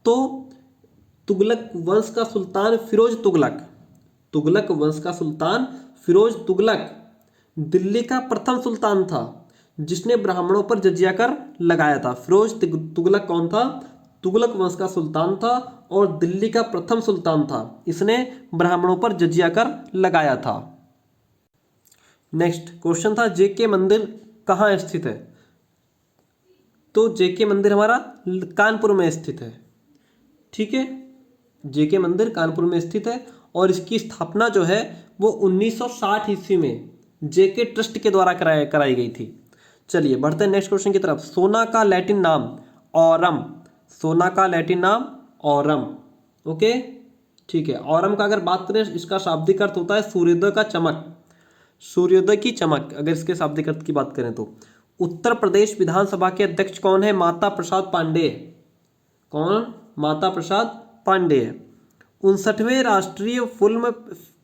तो तुगलक वंश का सुल्तान फिरोज तुगलक। तुगलक वंश का सुल्तान फिरोज तुगलक दिल्ली का प्रथम सुल्तान था जिसने ब्राह्मणों पर जजिया कर लगाया था। फिरोज तुगलक कौन था? तुगलक वंश का सुल्तान था और दिल्ली का प्रथम सुल्तान था। इसने ब्राह्मणों पर जजिया कर लगाया था। नेक्स्ट क्वेश्चन था, जेके मंदिर कहाँ स्थित है? तो जेके मंदिर हमारा कानपुर में स्थित है, ठीक है। जेके मंदिर कानपुर में स्थित है और इसकी स्थापना जो है वो 1960 ईस्वी में जेके ट्रस्ट के द्वारा कराई गई थी। चलिए बढ़ते हैं नेक्स्ट क्वेश्चन की तरफ। सोना का लैटिन नाम ऑरम। सोना का लैटिन नाम ऑरम, ओके, ठीक है। ऑरम का अगर बात करें इसका शाब्दिक अर्थ होता है सूर्योदय का चमक, सूर्योदय की चमक। अगर इसके शाब्दिक अर्थ की बात करें तो उत्तर प्रदेश विधानसभा के अध्यक्ष कौन है? माता प्रसाद पांडेय। कौन? माता प्रसाद पांडेय। 59वें राष्ट्रीय फिल्म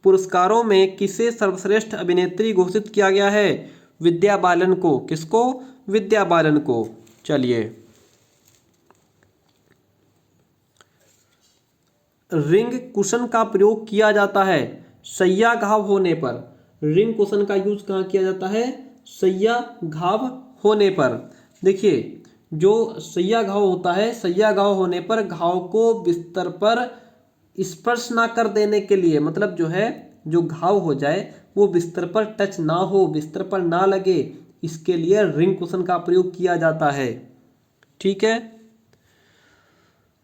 पुरस्कारों में किसे सर्वश्रेष्ठ अभिनेत्री घोषित किया गया है? विद्या बालन को। किसको? विद्या बालन को। चलिए, रिंग कुशन का प्रयोग किया जाता है शैया घाव होने पर। रिंग कुशन का यूज कहाँ किया जाता है? शैया घाव होने पर। देखिए, जो सैया घाव होता है, सैया घाव होने पर घाव को बिस्तर पर स्पर्श ना कर देने के लिए, मतलब जो है जो घाव हो जाए वो बिस्तर पर टच ना हो, बिस्तर पर ना लगे, इसके लिए रिंग कुशन का प्रयोग किया जाता है। ठीक है,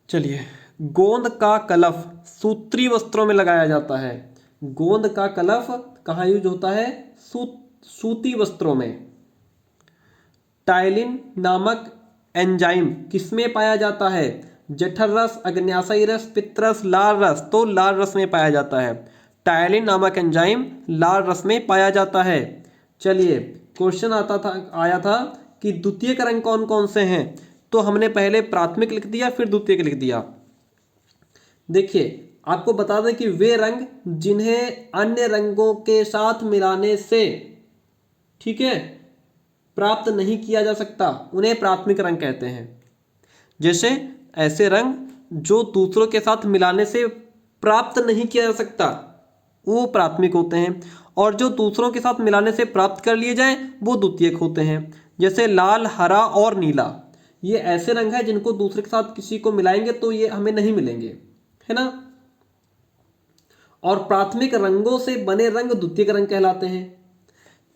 चलिए। गोंद का कलफ सूत्री वस्त्रों में लगाया जाता है। गोंद का कलफ कहाँ यूज होता है? सूती वस्त्रों में। टाइलिन नामक एंजाइम किसमें पाया जाता है? जठर रस, अग्न्याशयी रस, पित्तरस, लाल रस। तो लाल रस में पाया जाता है। टाइलिन नामक एंजाइम लाल रस में पाया जाता है। चलिए, क्वेश्चन आया था कि द्वितीयक रंग कौन कौन से हैं, तो हमने पहले प्राथमिक लिख दिया, फिर द्वितीयक लिख दिया। देखिए, आपको बता दें कि वे रंग जिन्हें अन्य रंगों के साथ मिलाने से, ठीक है, प्राप्त नहीं किया जा सकता, उन्हें प्राथमिक रंग कहते हैं। जैसे ऐसे रंग जो दूसरों के साथ मिलाने से प्राप्त नहीं किया जा सकता, वो प्राथमिक होते हैं, और जो दूसरों के साथ मिलाने से प्राप्त कर लिए जाएं वो द्वितीयक होते हैं। जैसे लाल, हरा और नीला, ये ऐसे रंग हैं जिनको दूसरे के साथ किसी को मिलाएंगे तो ये हमें नहीं मिलेंगे, है ना। और प्राथमिक रंगों से बने रंग द्वितीयक रंग कहलाते हैं।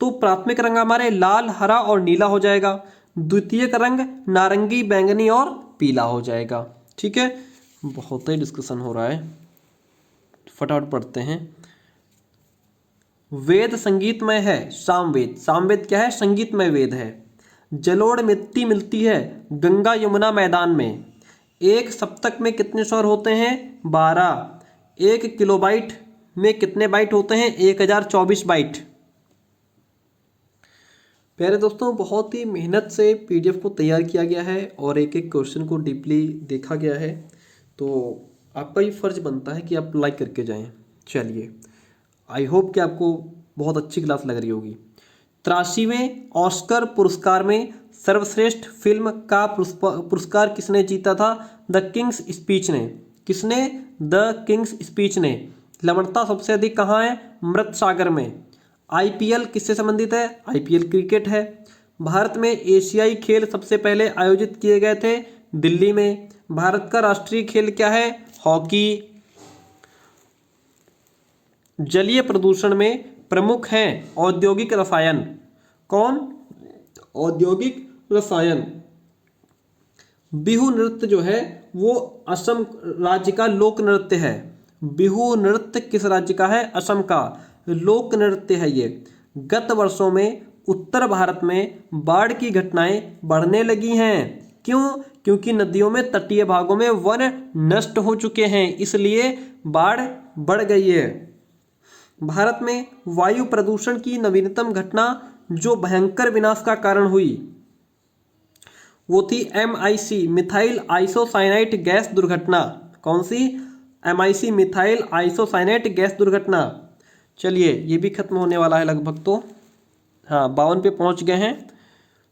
तो प्राथमिक रंग हमारे लाल, हरा और नीला हो जाएगा। द्वितीयक रंग नारंगी, बैंगनी और पीला हो जाएगा। ठीक है, बहुत ही डिस्कशन हो रहा है, फटाफट पढ़ते हैं। वेद संगीतमय है, सामवेद। सामवेद क्या है? संगीतमय वेद है। जलोढ़ मिट्टी मिलती है गंगा यमुना मैदान में। एक सप्तक में कितने स्वर होते हैं? 12। एक किलोबाइट में कितने बाइट होते हैं? 1024 बाइट। प्यारे दोस्तों, बहुत ही मेहनत से पीडीएफ को तैयार किया गया है और एक एक क्वेश्चन को डीपली देखा गया है, तो आपका ये फर्ज बनता है कि आप लाइक करके जाएं। चलिए, आई होप कि आपको बहुत अच्छी क्लास लग रही होगी। 83वें ऑस्कर पुरस्कार में सर्वश्रेष्ठ फिल्म का पुरस्कार किसने जीता था? द किंग्स स्पीच ने। किसने? द किंग्स स्पीच ने। लवणता सबसे अधिक कहाँ है? मृत सागर में। आईपीएल किससे संबंधित है? आईपीएल क्रिकेट है। भारत में एशियाई खेल सबसे पहले आयोजित किए गए थे दिल्ली में। भारत का राष्ट्रीय खेल क्या है? हॉकी। जलीय प्रदूषण में प्रमुख हैं औद्योगिक रसायन। कौन? औद्योगिक रसायन। बिहू नृत्य जो है वो असम राज्य का लोक नृत्य है। बिहू नृत्य किस राज्य का है? असम का लोक नृत्य है ये। गत वर्षों में उत्तर भारत में बाढ़ की घटनाएं बढ़ने लगी हैं। क्यों? क्योंकि नदियों में, तटीय भागों में वन नष्ट हो चुके हैं, इसलिए बाढ़ बढ़ गई है। भारत में वायु प्रदूषण की नवीनतम घटना जो भयंकर विनाश का कारण हुई वो थी MIC, मिथाइल आइसोसाइनेट गैस दुर्घटना। कौन सी? MIC, मिथाइल आइसोसाइनेट गैस दुर्घटना। चलिए, ये भी खत्म होने वाला है लगभग, तो हाँ 52 पे पहुंच गए हैं।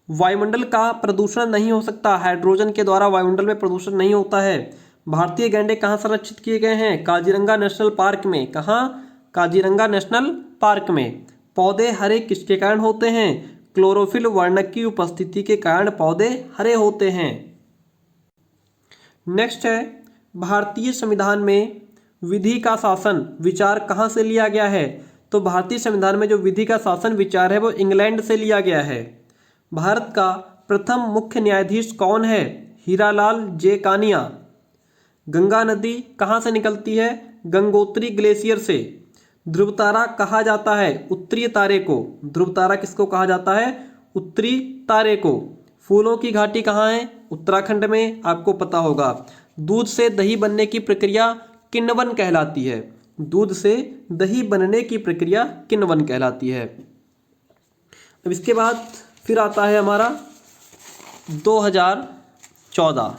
वायुमंडल का प्रदूषण नहीं हो सकता, हाइड्रोजन के द्वारा वायुमंडल में प्रदूषण नहीं होता है। भारतीय गैंडे कहाँ संरक्षित किए गए हैं? काजीरंगा नेशनल पार्क में। कहाँ? काजीरंगा नेशनल पार्क में। पौधे हरे किसके कारण होते हैं? क्लोरोफिल वर्णक की उपस्थिति के कारण पौधे हरे होते हैं। नेक्स्ट है, भारतीय संविधान में विधि का शासन विचार कहाँ से लिया गया है? तो भारतीय संविधान में जो विधि का शासन विचार है वो इंग्लैंड से लिया गया है। भारत का प्रथम मुख्य न्यायाधीश कौन है? हीरालाल जे कानिया। गंगा नदी कहाँ से निकलती है? गंगोत्री ग्लेशियर से। ध्रुव तारा कहा जाता है उत्तरीय तारे को। ध्रुव तारा किसको कहा जाता है? उत्तरी तारे को। फूलों की घाटी कहाँ है? उत्तराखंड में, आपको पता होगा। दूध से दही बनने की प्रक्रिया किण्वन कहलाती है। दूध से दही बनने की प्रक्रिया किण्वन कहलाती है। अब इसके बाद फिर आता है हमारा 2014,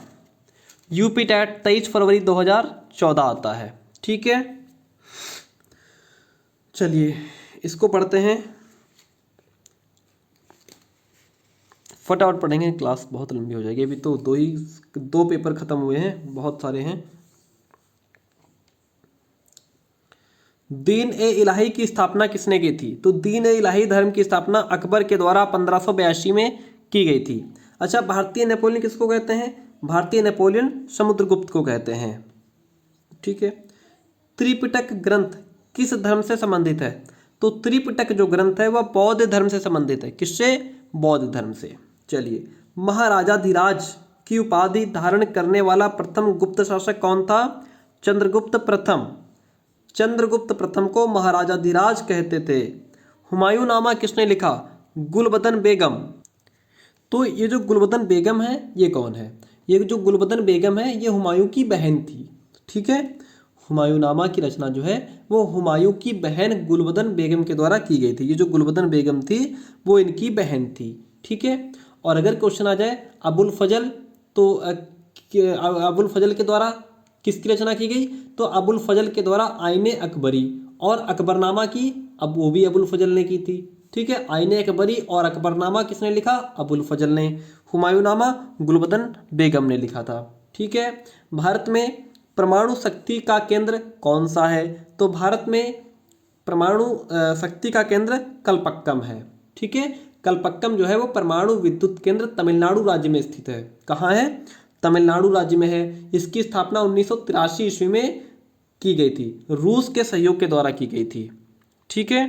यूपी टेट 23 फरवरी 2014 आता है। ठीक है, चलिए इसको पढ़ते हैं, फटाफट पढ़ेंगे, क्लास बहुत लंबी हो जाएगी। अभी तो दो पेपर खत्म हुए हैं, बहुत सारे हैं। दीन ए इलाही की स्थापना किसने की थी? तो दीन ए इलाही धर्म की स्थापना अकबर के द्वारा 1582 में की गई थी। अच्छा, भारतीय नेपोलियन किसको कहते हैं? भारतीय नेपोलियन समुद्रगुप्त को कहते हैं। ठीक है। त्रिपिटक ग्रंथ किस धर्म से संबंधित है? तो त्रिपिटक जो ग्रंथ है वह बौद्ध धर्म से संबंधित है। किससे? बौद्ध धर्म से। चलिए, महाराजाधिराज की उपाधि धारण करने वाला प्रथम गुप्त शासक कौन था? चंद्रगुप्त प्रथम। चंद्रगुप्त प्रथम को महाराजाधिराज कहते थे। हुमायूं नामा किसने लिखा? गुलबदन बेगम। तो ये जो गुलबदन बेगम है ये कौन है? ये जो गुलबदन बेगम है ये हुमायूं की बहन थी। ठीक है। हुमायूं नामा की रचना जो है वो हुमायूं की बहन गुलबदन बेगम के द्वारा की गई थी। ये जो गुलबदन बेगम थी वो इनकी बहन थी। ठीक है। और अगर क्वेश्चन आ जाए अबुल फजल, तो अबुल फजल के द्वारा किसकी रचना की गई? तो अबुल फजल के द्वारा आईने अकबरी और अकबरनामा की, अब वो भी अबुल फजल ने की थी। ठीक है। आईने अकबरी और अकबरनामा किसने लिखा? अबुल फजल ने। हुमायूं नामा गुलबदन बेगम ने लिखा था। ठीक है। भारत में परमाणु शक्ति का केंद्र कौन सा है? तो भारत में परमाणु शक्ति का केंद्र कलपक्कम है। ठीक है। कलपक्कम जो है वो परमाणु विद्युत केंद्र तमिलनाडु राज्य में स्थित है। कहाँ है? तमिलनाडु राज्य में है। इसकी स्थापना 1983 ईस्वी में की गई थी। रूस के सहयोग के द्वारा की गई थी। ठीक है।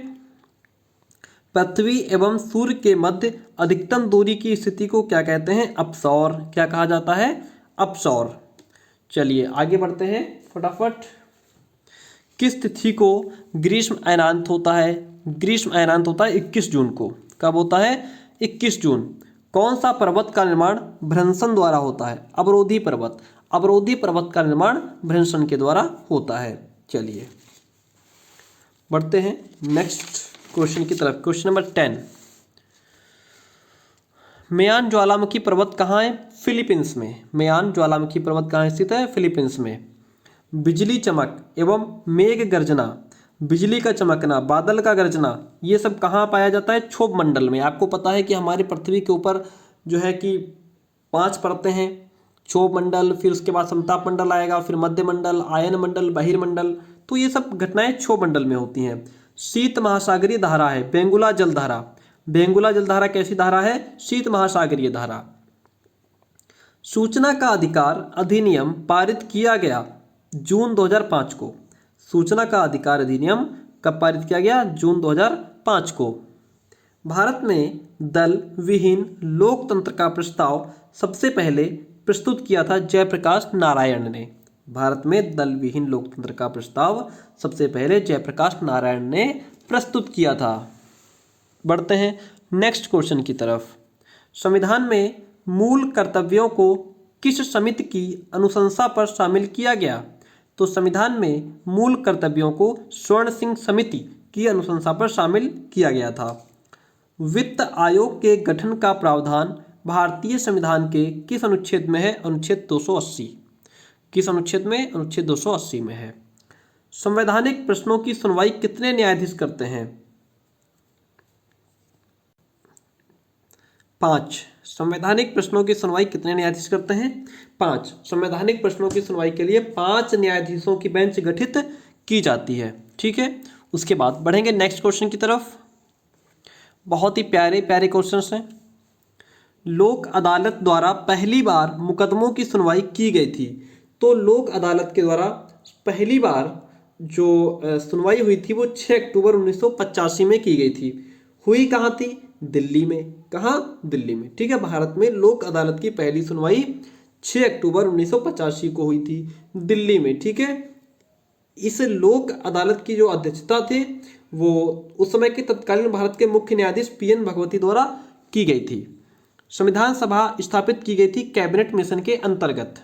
पृथ्वी एवं सूर्य के मध्य अधिकतम दूरी की स्थिति को क्या कहते हैं? अपसौर। क्या कहा जाता है? अपसौर। चलिए आगे बढ़ते हैं फटाफट। किस तिथि को ग्रीष्म अयनांत होता है? ग्रीष्म अयनांत होता है 21 जून को। कब होता है? 21 जून। कौन सा पर्वत का निर्माण भ्रंशन द्वारा होता है? अवरोधी पर्वत। अवरोधी पर्वत का निर्माण भ्रंशन के द्वारा होता है। चलिए बढ़ते हैं नेक्स्ट क्वेश्चन की तरफ। Question number 10। मेयान ज्वालामुखी पर्वत कहाँ है? फिलीपींस में। मेयान ज्वालामुखी पर्वत कहाँ स्थित है? फिलीपींस में। बिजली चमक एवं मेघ गर्जना, बिजली का चमकना, बादल का गरजना, ये सब कहाँ पाया जाता है? क्षोभ मंडल में। आपको पता है कि हमारी पृथ्वी के ऊपर जो है कि 5 परतें हैं। क्षोभ मंडल, फिर उसके बाद समताप मंडल आएगा, फिर मध्य मंडल, आयन मंडल, बहिर्मंडल। तो ये सब घटनाएं क्षोभ मंडल में होती हैं। शीत महासागरीय धारा है बेंगुला जलधारा। बेंगुला जलधारा कैसी धारा है? शीत महासागरीय धारा। सूचना का अधिकार अधिनियम पारित किया गया जून 2005 को। सूचना का अधिकार अधिनियम कब पारित किया गया? जून 2005 को। भारत में दल विहीन लोकतंत्र का प्रस्ताव सबसे पहले प्रस्तुत किया था जयप्रकाश नारायण ने। भारत में दल विहीन लोकतंत्र का प्रस्ताव सबसे पहले जयप्रकाश नारायण ने प्रस्तुत किया था। बढ़ते हैं नेक्स्ट क्वेश्चन की तरफ। संविधान में मूल कर्तव्यों को किस समिति की अनुशंसा पर शामिल किया गया? तो संविधान में मूल कर्तव्यों को स्वर्ण सिंह समिति की अनुशंसा पर शामिल किया गया था। वित्त आयोग के गठन का प्रावधान भारतीय संविधान के किस अनुच्छेद में है? अनुच्छेद 280। किस अनुच्छेद में? अनुच्छेद 280 में है। संवैधानिक प्रश्नों की सुनवाई कितने न्यायाधीश करते हैं? 5। संवैधानिक प्रश्नों की सुनवाई कितने न्यायाधीश करते हैं? 5। संवैधानिक प्रश्नों की सुनवाई के लिए 5 न्यायाधीशों की बेंच गठित की जाती है। ठीक है। उसके बाद बढ़ेंगे नेक्स्ट क्वेश्चन की तरफ। बहुत ही प्यारे प्यारे क्वेश्चंस हैं। लोक अदालत द्वारा पहली बार मुकदमों की सुनवाई की गई थी। तो लोक अदालत के द्वारा पहली बार जो सुनवाई हुई थी वो 6 अक्टूबर 1985 में की गई थी। हुई कहाँ थी? दिल्ली में। कहाँ? दिल्ली में। ठीक है। भारत में लोक अदालत की पहली सुनवाई 6 अक्टूबर 1985 को हुई थी दिल्ली में। ठीक है। इस लोक अदालत की जो अध्यक्षता थी वो उस समय के तत्कालीन भारत के मुख्य न्यायाधीश PN भगवती द्वारा की गई थी। संविधान सभा स्थापित की गई थी कैबिनेट मिशन के अंतर्गत।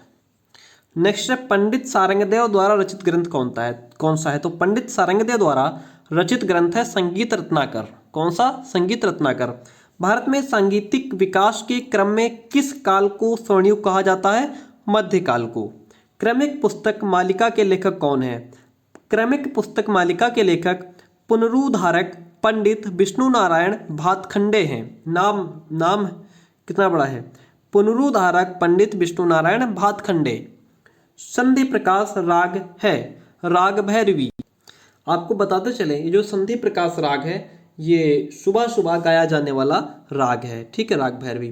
नेक्स्ट है पंडित सारंगदेव द्वारा रचित ग्रंथ कौन सा है? तो पंडित सारंगदेव द्वारा रचित ग्रंथ है संगीत रत्नाकर। कौन सा? संगीत रत्नाकर। भारत में सांगीतिक विकास के क्रम में किस काल को स्वर्णयुग कहा जाता है? मध्यकाल को। क्रमिक पुस्तक मालिका के लेखक कौन है? क्रमिक पुस्तक मालिका के लेखक पुनरुद्धारक पंडित विष्णु नारायण भातखंडे हैं। नाम कितना बड़ा है? पुनरुद्धारक पंडित विष्णु नारायण भातखंडे। संधि प्रकाश राग है राग भैरवी। आपको बताते चले ये जो संधि प्रकाश राग है ये सुबह सुबह गाया जाने वाला राग है। ठीक है। राग भैरवी।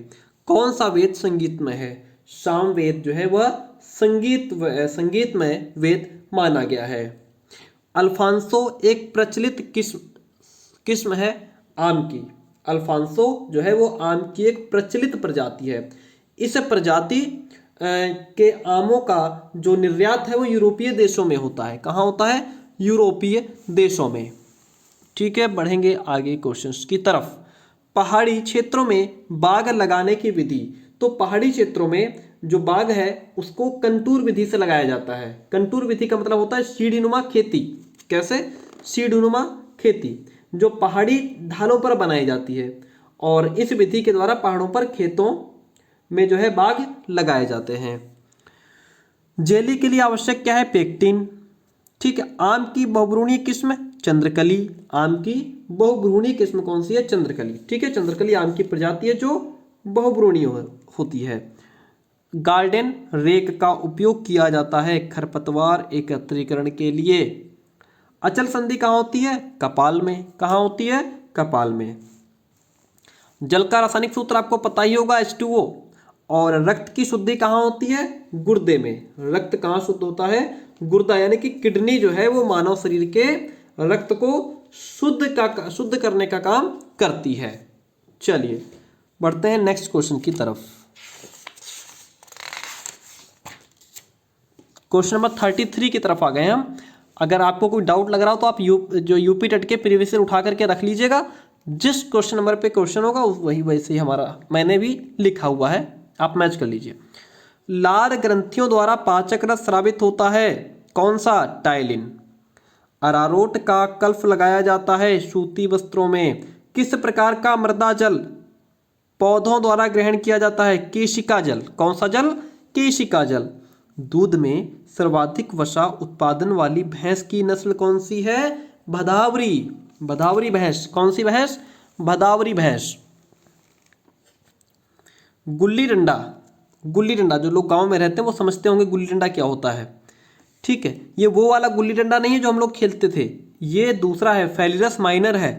कौन सा वेद संगीतमय है? सामवेद जो है वह संगीतमय वेद माना गया है। अल्फांसो एक प्रचलित किस्म है आम की। अल्फांसो जो है वो आम की एक प्रचलित प्रजाति है। इस प्रजाति के आमों का जो निर्यात है वो यूरोपीय देशों में होता है। कहाँ होता है? यूरोपीय देशों में। ठीक है, बढ़ेंगे आगे क्वेश्चंस की तरफ। पहाड़ी क्षेत्रों में बाग लगाने की विधि। तो पहाड़ी क्षेत्रों में जो बाग है उसको कंटूर विधि से लगाया जाता है। कंटूर विधि का मतलब होता है सीढ़ीनुमा खेती। कैसे? सीढ़ीनुमा खेती जो पहाड़ी ढालों पर बनाई जाती है, और इस विधि के द्वारा पहाड़ों पर खेतों में जो है बाग लगाए जाते हैं। जेली के लिए आवश्यक क्या है? पेक्टिन। ठीक है। आम की बहुभ्रूणीय किस्म चंद्रकली। आम की बहुभ्रूणीय किस्म कौन सी है? चंद्रकली। ठीक है, चंद्रकली आम की प्रजाति है जो बहुभ्रूणीय होती है। गार्डन रेक का उपयोग किया जाता है खरपतवार एकत्रीकरण के लिए। अचल संधि कहाँ होती है? कपाल में। कहाँ होती है? कपाल में। जल का रासायनिक सूत्र आपको पता ही होगा, H2O। और रक्त की शुद्धि कहाँ होती है? गुर्दे में। रक्त कहाँ शुद्ध होता है? गुर्दा, यानी कि किडनी जो है वो मानव शरीर के रक्त को शुद्ध करने का काम करती है। चलिए बढ़ते हैं नेक्स्ट क्वेश्चन की तरफ। क्वेश्चन नंबर 33 की तरफ आ गए हम। अगर आपको कोई डाउट लग रहा हो तो आप यूपी टेट के प्रीवियस ईयर उठा करके रख लीजिएगा। जिस क्वेश्चन नंबर पे क्वेश्चन होगा वही वैसे ही हमारा मैंने भी लिखा हुआ है, आप मैच कर लीजिए। लार ग्रंथियों द्वारा पाचक रस स्रावित होता है। कौन सा? टाइलिन। अरारोट का कल्फ लगाया जाता है सूती वस्त्रों में। किस प्रकार का मृदा जल पौधों द्वारा ग्रहण किया जाता है? केशिका जल। कौन सा जल? केशिका जल। दूध में सर्वाधिक वसा उत्पादन वाली भैंस की नस्ल कौन सी है? भदावरी। भदावरी भैंस। कौन सी भैंस? भदावरी भैंस। गुल्ली डंडा। गुल्ली डंडा जो लोग गांव में रहते हैं वो समझते होंगे गुल्ली डंडा क्या होता है। ठीक है, ये वो वाला गुल्ली डंडा नहीं है जो हम लोग खेलते थे, ये दूसरा है, फेलिरस माइनर है।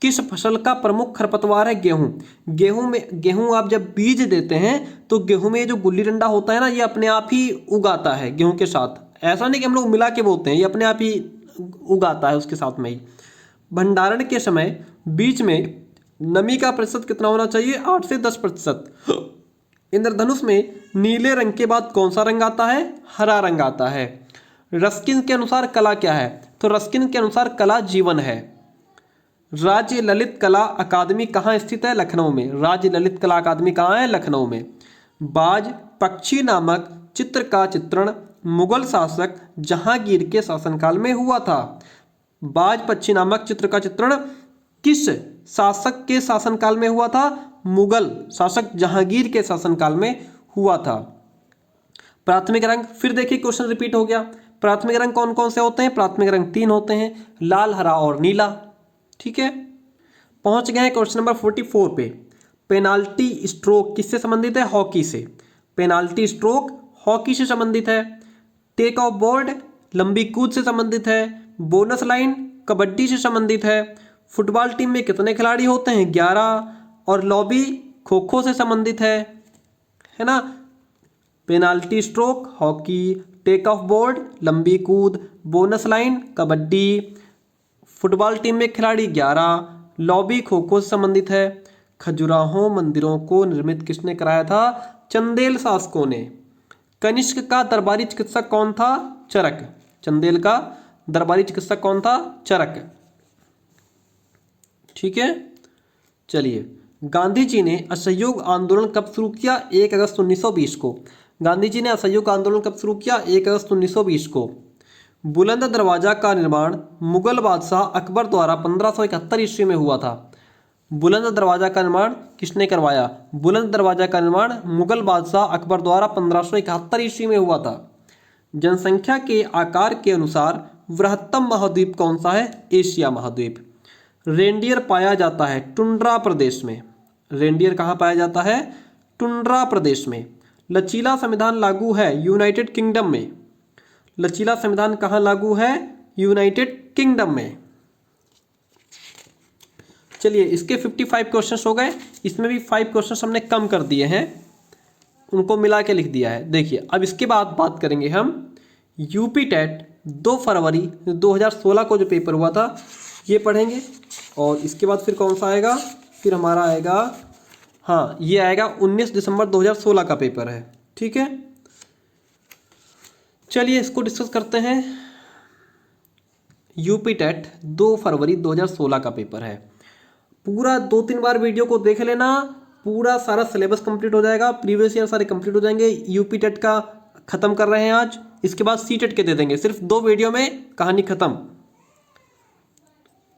किस फसल का प्रमुख खरपतवार है? गेहूं। गेहूं आप जब बीज देते हैं तो गेहूं में जो गुल्ली डंडा होता है ना, ये अपने आप ही उगाता है गेहूं के साथ। ऐसा नहीं कि हम लोग मिला के बोते हैं, ये अपने आप ही उगाता है उसके साथ में ही। भंडारण के समय बीच में नमी का प्रतिशत कितना होना चाहिए? 8 से 10%। इंद्रधनुष में नीले रंग के बाद कौन सा रंग आता है? हरा रंग आता है। रस्किन के अनुसार कला क्या है? तो रस्किन के अनुसार कला जीवन है। राज्य ललित कला अकादमी कहाँ स्थित है? लखनऊ में। राज्य ललित कला अकादमी कहाँ है? लखनऊ में। बाज पक्षी नामक चित्र का चित्रण मुगल शासक जहांगीर के शासनकाल में हुआ था। बाज पक्षी नामक चित्र का चित्रण किस शासक के शासनकाल में हुआ था? मुगल शासक जहांगीर के शासनकाल में हुआ था। प्राथमिक रंग, फिर देखिए क्वेश्चन रिपीट हो गया। प्राथमिक रंग कौन कौन से होते हैं? प्राथमिक रंग 3 होते हैं, लाल, हरा और नीला। ठीक है, पहुंच गए हैं क्वेश्चन नंबर 44 पे। पेनाल्टी स्ट्रोक किससे संबंधित है? हॉकी से। पेनाल्टी स्ट्रोक हॉकी से संबंधित है। टेक ऑफ बोर्ड लंबी कूद से संबंधित है। बोनस लाइन कबड्डी से संबंधित है। फुटबॉल टीम में कितने खिलाड़ी होते हैं? 11। और लॉबी खो खो से संबंधित है ना। Penalty stroke hockey, take off board लंबी कूद, bonus line kabaddi, football team में खिलाड़ी 11, लॉबी खो खो से संबंधित है। खजुराहो मंदिरों को निर्मित किसने कराया था? चंदेल शासकों ने। कनिष्क का दरबारी चिकित्सक कौन था? चरक। चंदेल का दरबारी चिकित्सक कौन था? चरक। ठीक है, चलिए। गांधी जी ने असहयोग आंदोलन कब शुरू किया? 1 अगस्त 1920 को। गांधी जी ने असहयोग आंदोलन कब शुरू किया? 1 अगस्त 1920 को। बुलंद दरवाजा का निर्माण मुगल बादशाह अकबर द्वारा 1571 ईस्वी में हुआ था। बुलंद दरवाजा का निर्माण किसने करवाया? बुलंद दरवाजा का निर्माण मुगल बादशाह अकबर द्वारा 1571 ईस्वी में हुआ था। जनसंख्या के आकार के अनुसार बृहत्तम महाद्वीप कौन सा है? एशिया महाद्वीप। रेंडियर पाया जाता है टुंड्रा प्रदेश में। रेंडियर कहाँ पाया जाता है? टुंड्रा प्रदेश में। लचीला संविधान लागू है यूनाइटेड किंगडम में। लचीला संविधान कहाँ लागू है? यूनाइटेड किंगडम में। चलिए इसके 55 क्वेश्चंस हो गए, इसमें भी 5 क्वेश्चंस हमने कम कर दिए हैं, उनको मिला के लिख दिया है। देखिए अब इसके बाद बात करेंगे हम यूपी टेट 2 फरवरी 2016 को जो पेपर हुआ था ये पढ़ेंगे। और इसके बाद फिर कौन सा आएगा, फिर हमारा आएगा, हाँ ये आएगा 19 दिसंबर 2016 का पेपर है। ठीक है, चलिए इसको डिस्कस करते हैं। यूपी टेट 2 फरवरी 2016 का पेपर है। पूरा 2-3 बार वीडियो को देख लेना, पूरा सारा सिलेबस कंप्लीट हो जाएगा, प्रीवियस ईयर सारे कंप्लीट हो जाएंगे। यूपी टेट का खत्म कर रहे हैं आज, इसके बाद सी टेट के दे देंगे, सिर्फ 2 वीडियो में कहानी खत्म।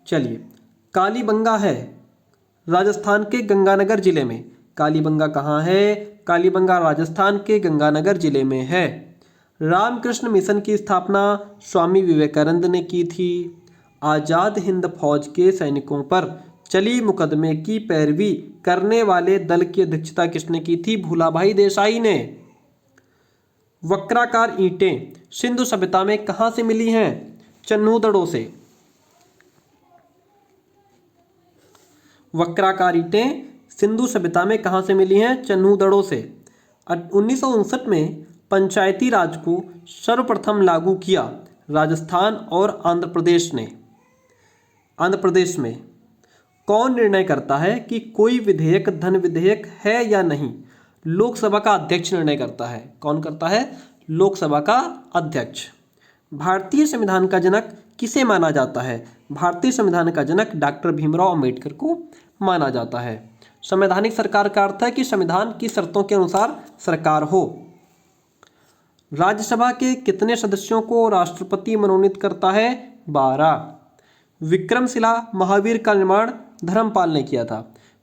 चलिए, कालीबंगा है राजस्थान के गंगानगर जिले में। कालीबंगा कहाँ है? कालीबंगा राजस्थान के गंगानगर जिले में है। रामकृष्ण मिशन की स्थापना स्वामी विवेकानंद ने की थी। आज़ाद हिंद फौज के सैनिकों पर चली मुकदमे की पैरवी करने वाले दल की अध्यक्षता किसने की थी? भूलाभाई देसाई ने। वक्राकार ईंटें सिंधु सभ्यता में कहाँ से मिली हैं? चन्हूदड़ों से। वक्राकार ईंटें सिंधु सभ्यता में कहाँ से मिली हैं? चन्हूदड़ों से। 1959 में पंचायती राज को सर्वप्रथम लागू किया राजस्थान और आंध्र प्रदेश ने। आंध्र प्रदेश में कौन निर्णय करता है कि कोई विधेयक धन विधेयक है या नहीं? लोकसभा का अध्यक्ष निर्णय करता है। कौन करता है? लोकसभा का अध्यक्ष। भारतीय संविधान का जनक किसे माना जाता है? भारतीय संविधान का जनक डॉक्टर भीमराव अंबेडकर को माना जाता है। संवैधानिक सरकार का अर्थ है कि संविधान की शर्तों के अनुसार सरकार हो। राज्यसभा के कितने सदस्यों को राष्ट्रपति मनोनीत करता है? 12। विक्रमशिला महावीर का निर्माण धर्मपाल ने किया था।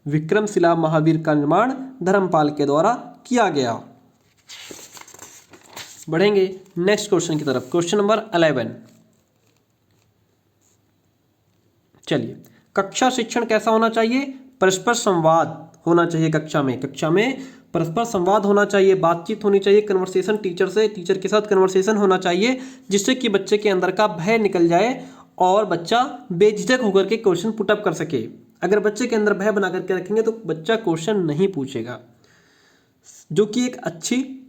विक्रमशिला महावीर का निर्माण धर्मपाल के द्वारा किया गया। बढ़ेंगे नेक्स्ट क्वेश्चन की तरफ। Question number 11। चलिए, कक्षा शिक्षण कैसा होना चाहिए? परस्पर संवाद होना चाहिए कक्षा में। कक्षा में परस्पर संवाद होना चाहिए, बातचीत होनी चाहिए, कन्वर्सेशन टीचर से, टीचर के साथ कन्वर्सेशन होना चाहिए, जिससे कि बच्चे के अंदर का भय निकल जाए और बच्चा बेझिझक होकर के क्वेश्चन पुटअप कर सके। अगर बच्चे के अंदर भय बना करके रखेंगे तो बच्चा क्वेश्चन नहीं पूछेगा, जो कि एक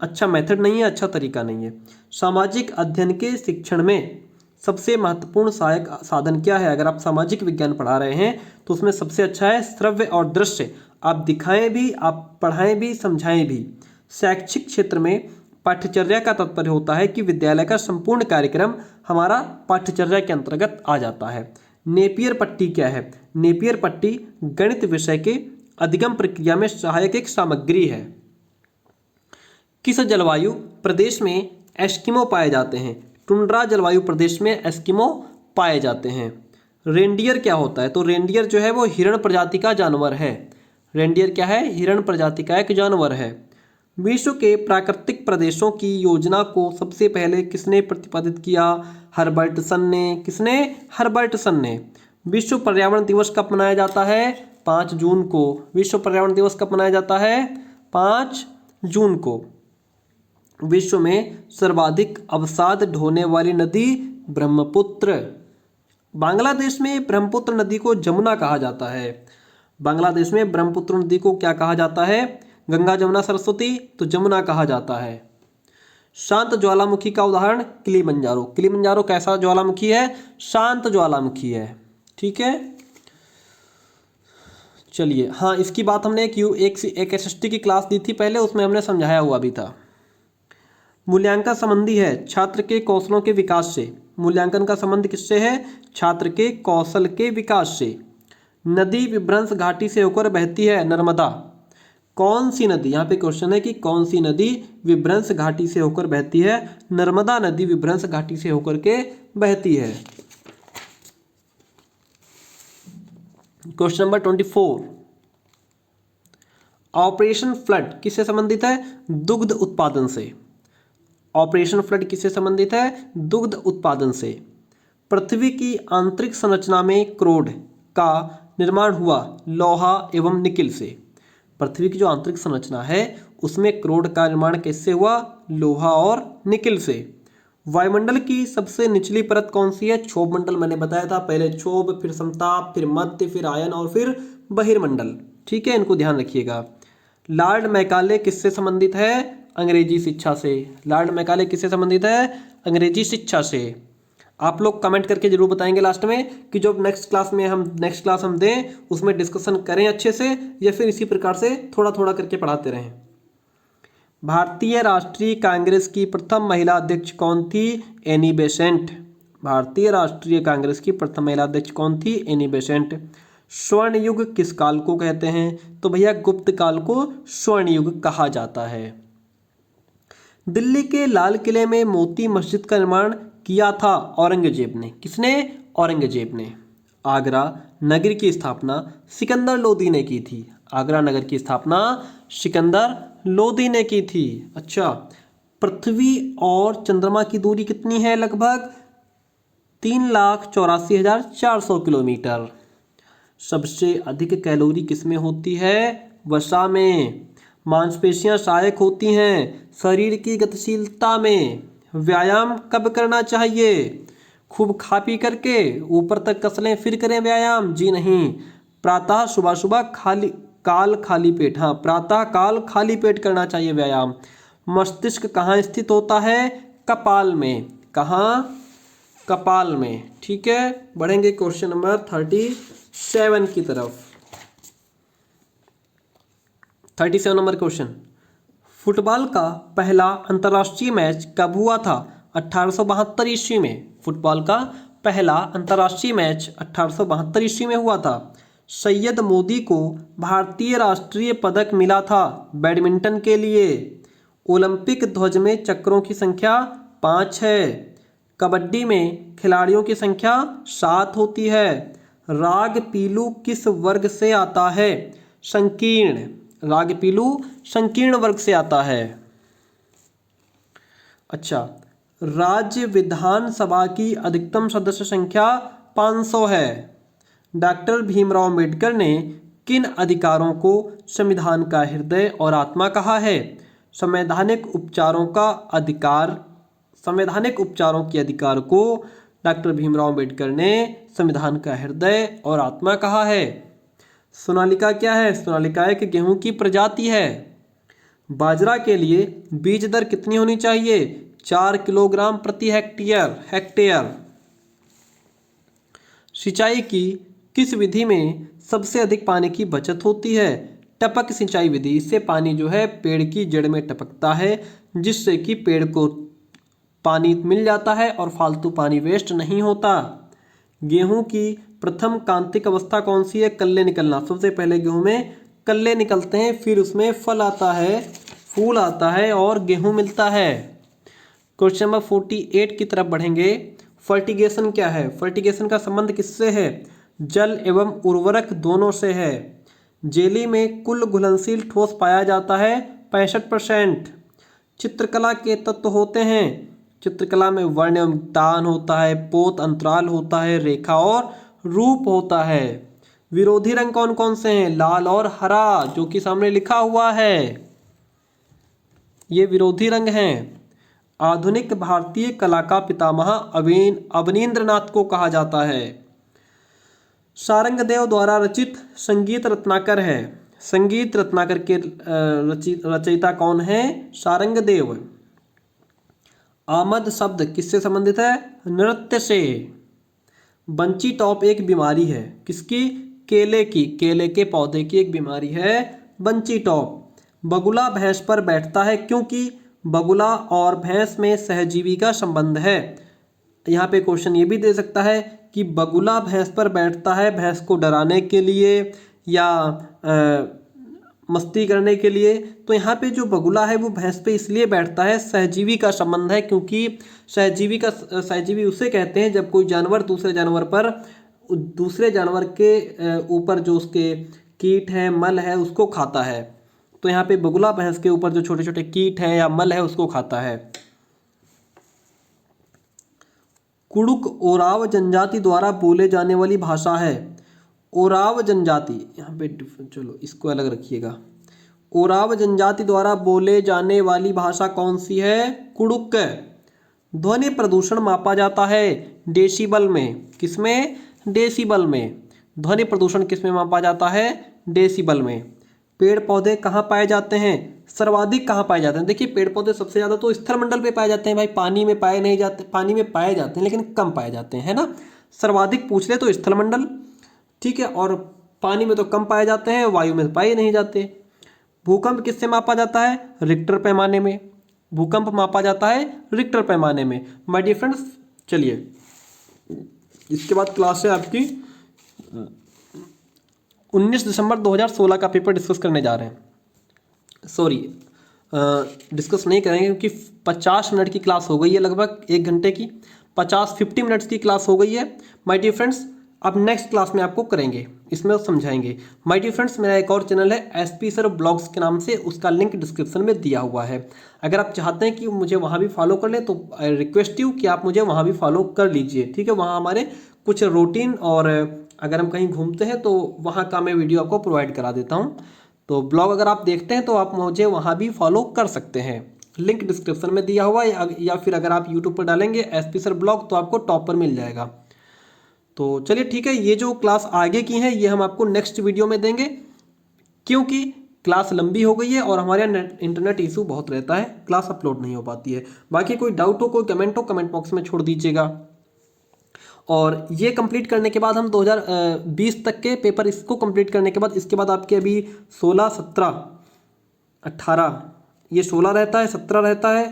अच्छा मेथड नहीं है, अच्छा तरीका नहीं है। सामाजिक अध्ययन के शिक्षण में सबसे महत्वपूर्ण सहायक साधन क्या है? अगर आप सामाजिक विज्ञान पढ़ा रहे हैं तो उसमें सबसे अच्छा है श्रव्य और दृश्य। आप दिखाएं भी, आप पढ़ाएं भी, समझाएं भी। शैक्षिक क्षेत्र में पाठ्यचर्या का तात्पर्य होता है कि विद्यालय का संपूर्ण कार्यक्रम हमारा पाठ्यचर्या के अंतर्गत आ जाता है। नेपियर पट्टी क्या है? नेपियर पट्टी गणित विषय के अधिगम प्रक्रिया में सहायक एक सामग्री है। किस जलवायु प्रदेश में एस्किमो पाए जाते हैं? टुंड्रा जलवायु प्रदेश में एस्किमो पाए जाते हैं। रेंडियर क्या होता है? तो रेंडियर जो है वो हिरण प्रजाति का जानवर है। रेंडियर क्या है? हिरण प्रजाति का एक जानवर है। विश्व के प्राकृतिक प्रदेशों की योजना को सबसे पहले किसने प्रतिपादित किया? हर्बर्टसन ने। किसने? हर्बर्टसन ने। विश्व पर्यावरण दिवस कब मनाया जाता है? 5 जून को। विश्व पर्यावरण दिवस कब मनाया जाता है? 5 जून को। विश्व में सर्वाधिक अवसाद ढोने वाली नदी ब्रह्मपुत्र। बांग्लादेश में ब्रह्मपुत्र नदी को जमुना कहा जाता है। बांग्लादेश में ब्रह्मपुत्र नदी को क्या कहा जाता है? गंगा, जमुना, सरस्वती, तो जमुना कहा जाता है। शांत ज्वालामुखी का उदाहरण किलिमंजारो। किलिमंजारो कैसा ज्वालामुखी है? शांत ज्वालामुखी है। ठीक है, चलिए, हाँ इसकी बात हमने एक एसएसटी की क्लास दी थी पहले, उसमें हमने समझाया हुआ भी था। मूल्यांकन संबंधी है छात्र के कौशलों के विकास से। मूल्यांकन का संबंध किससे है? छात्र के कौशल के विकास से। नदी विभ्रंश घाटी से होकर बहती है। नर्मदा। कौन सी नदी? यहाँ पे क्वेश्चन है कि कौन सी नदी विभ्रंश घाटी से होकर बहती है? नर्मदा नदी विभ्रंश घाटी से होकर के बहती है। Question number 24। ऑपरेशन फ्लड किससे संबंधित है? दुग्ध उत्पादन से। ऑपरेशन फ्लड किससे संबंधित है? दुग्ध उत्पादन से। पृथ्वी की आंतरिक संरचना में क्रोड का निर्माण हुआ लोहा एवं निकिल से। पृथ्वी की जो आंतरिक संरचना है उसमें क्रोड का निर्माण किससे हुआ? लोहा और निकिल से। वायुमंडल की सबसे निचली परत कौन सी है? क्षोभ मंडल। मैंने बताया था पहले क्षोभ, फिर समताप, फिर मध्य, फिर आयन और फिर बहिर्मंडल। ठीक है, इनको ध्यान रखिएगा। लॉर्ड मैकाले किससे संबंधित है? अंग्रेजी शिक्षा से। लॉर्ड मैकाले किससे संबंधित है? अंग्रेजी शिक्षा से। आप लोग कमेंट करके जरूर बताएंगे लास्ट में कि जो नेक्स्ट क्लास हम दें उसमें डिस्कशन करें अच्छे से, या फिर इसी प्रकार से थोड़ा थोड़ा करके पढ़ाते रहें। भारतीय राष्ट्रीय कांग्रेस की प्रथम महिला अध्यक्ष कौन थी? Annie Besant. भारतीय राष्ट्रीय कांग्रेस की प्रथम महिला अध्यक्ष कौन थी? Annie Besant. स्वर्ण युग किस काल को कहते हैं? तो भैया गुप्त काल को स्वर्ण युग कहा जाता है। दिल्ली के लाल किले में मोती मस्जिद का निर्माण किया था औरंगजेब ने। किसने? औरंगजेब ने। आगरा नगर की स्थापना सिकंदर लोदी ने की थी। आगरा नगर की स्थापना सिकंदर लोदी ने की थी। अच्छा, पृथ्वी और चंद्रमा की दूरी कितनी है? लगभग 3,84,400 किलोमीटर। सबसे अधिक कैलोरी किसमें होती है? वसा में। मांसपेशियां सहायक होती हैं शरीर की गतिशीलता में। व्यायाम कब करना चाहिए? खूब खा पी करके ऊपर तक कस लें फिर करें व्यायाम? जी नहीं, प्रातः सुबह सुबह खाली पेट। हाँ, प्रातः काल खाली पेट करना चाहिए व्यायाम। मस्तिष्क कहाँ स्थित होता है? कपाल में। कहाँ? कपाल में। ठीक है, बढ़ेंगे क्वेश्चन नंबर 37 की तरफ। 37 नंबर क्वेश्चन, फुटबॉल का पहला अंतर्राष्ट्रीय मैच कब हुआ था? 1872 ईस्वी में। फुटबॉल का पहला अंतर्राष्ट्रीय मैच 1872 ईस्वी में हुआ था। सैयद मोदी को भारतीय राष्ट्रीय पदक मिला था बैडमिंटन के लिए। ओलंपिक ध्वज में चक्रों की संख्या 5 है। कबड्डी में खिलाड़ियों की संख्या 7 होती है। राग पीलू किस वर्ग से आता है? संकीर्ण। राग पीलू संकीर्ण वर्ग से आता है। अच्छा, राज्य विधानसभा की अधिकतम सदस्य संख्या 500 है। डॉक्टर भीमराव अम्बेडकर ने किन अधिकारों को संविधान का हृदय और आत्मा कहा है? संवैधानिक उपचारों के अधिकार को डॉक्टर भीमराव अम्बेडकर ने संविधान का हृदय और आत्मा कहा है। सोनालिका क्या है? सोनालिका एक गेहूं की प्रजाति है। बाजरा के लिए बीज दर कितनी होनी चाहिए? 4 किलोग्राम प्रति हेक्टेयर। सिंचाई की किस विधि में सबसे अधिक पानी की बचत होती है? टपक सिंचाई विधि। इससे पानी जो है पेड़ की जड़ में टपकता है, जिससे कि पेड़ को पानी मिल जाता है और फालतू पानी वेस्ट नहीं होता। गेहूं की प्रथम कांतिक अवस्था कौन सी है? कल्ले निकलना। सबसे पहले गेहूं में कल्ले निकलते हैं, फिर उसमें फल आता है, फूल आता है और गेहूं मिलता है। क्वेश्चन नंबर 48 की तरफ बढ़ेंगे। फर्टिगेशन क्या है? फर्टिगेशन का संबंध किससे है? जल एवं उर्वरक दोनों से है। जेली में कुल घुलनशील ठोस पाया जाता है 65%। चित्रकला के तत्व होते हैं। चित्रकला में वर्ण एवं तान होता है, पोत अंतराल होता है, रेखा और रूप होता है। विरोधी रंग कौन कौन से हैं? लाल और हरा, जो कि सामने लिखा हुआ है, ये विरोधी रंग हैं। आधुनिक भारतीय कला का पितामह अवनींद्रनाथ को कहा जाता है। सारंगदेव द्वारा रचित संगीत रत्नाकर है। संगीत रत्नाकर के रचयिता कौन है? सारंगदेव। आमद शब्द किससे संबंधित है? नृत्य से। बंची टॉप एक बीमारी है। किसकी? केले की। केले के पौधे की एक बीमारी है बंची टॉप। बगुला भैंस पर बैठता है क्योंकि बगुला और भैंस में सहजीवी का संबंध है। यहाँ पे क्वेश्चन ये भी दे सकता है कि बगुला भैंस पर बैठता है भैंस को डराने के लिए या मस्ती करने के लिए। तो यहाँ पे जो बगुला है वो भैंस पे इसलिए बैठता है, सहजीवी का संबंध है, क्योंकि सहजीवी उसे कहते हैं जब कोई जानवर दूसरे जानवर के ऊपर जो उसके कीट है, मल है, उसको खाता है। तो यहाँ पे बगुला भैंस के ऊपर जो छोटे छोटे कीट है या मल है उसको खाता है। कुड़ुक ओराव जनजाति द्वारा बोले जाने वाली भाषा है। ओराव जनजाति, यहाँ पे चलो इसको अलग रखिएगा। ओराव जनजाति द्वारा बोले जाने वाली भाषा कौन सी है? कुड़ुक। ध्वनि प्रदूषण मापा जाता है डेसिबल में। किसमें? डेसिबल में। ध्वनि प्रदूषण किसमें मापा जाता है? डेसिबल में। पेड़ पौधे कहाँ पाए जाते हैं? सर्वाधिक कहाँ पाए जाते हैं? देखिए पेड़ पौधे सबसे ज़्यादा तो स्थलमंडल पे पाए जाते हैं भाई, पानी में पाए नहीं जाते, पानी में पाए जाते हैं लेकिन कम पाए जाते हैं, है ना। सर्वाधिक पूछ ले तो स्थलमंडल, ठीक है, और पानी में तो कम पाए जाते हैं, वायु में पाए नहीं जाते। भूकंप किससे मापा जाता है? रिक्टर पैमाने में। भूकंप मापा जाता है रिक्टर पैमाने में। माय डियर फ्रेंड्स, चलिए इसके बाद क्लास है आपकी 19 दिसंबर 2016 का पेपर डिस्कस करने जा रहे हैं। सॉरी, डिस्कस नहीं करेंगे क्योंकि 50 मिनट की क्लास हो गई है, लगभग 1 घंटे की 50 मिनट्स की क्लास हो गई है माय डियर फ्रेंड्स। अब नेक्स्ट क्लास में आपको करेंगे, इसमें समझाएंगे। माय डियर फ्रेंड्स, मेरा एक और चैनल है एसपी सर ब्लॉग्स के नाम से, उसका लिंक डिस्क्रिप्शन में दिया हुआ है। अगर आप चाहते हैं कि मुझे वहाँ भी फॉलो कर लें तो आई रिक्वेस्ट यू कि आप मुझे वहाँ भी फॉलो कर लीजिए, ठीक है। वहाँ हमारे कुछ रूटीन और अगर हम कहीं घूमते हैं तो वहाँ का मैं वीडियो आपको प्रोवाइड करा देता हूँ। तो ब्लॉग अगर आप देखते हैं तो आप मुझे वहाँ भी फॉलो कर सकते हैं, लिंक डिस्क्रिप्शन में दिया हुआ है, या फिर अगर आप यूट्यूब पर डालेंगे एसपी सर ब्लॉग तो आपको टॉप पर मिल जाएगा। तो चलिए ठीक है, ये जो क्लास आगे की है ये हम आपको नेक्स्ट वीडियो में देंगे, क्योंकि क्लास लंबी हो गई है और हमारे यहाँ इंटरनेट इशू बहुत रहता है, क्लास अपलोड नहीं हो पाती है। बाकी कोई डाउट हो, कोई कमेंट हो, कमेंट बॉक्स में छोड़ दीजिएगा। और ये कंप्लीट करने के बाद हम 2020 तक के पेपर इसको कंप्लीट करने के बाद, इसके बाद आपके अभी 16, 17, 18, ये 16 रहता है, 17 रहता है,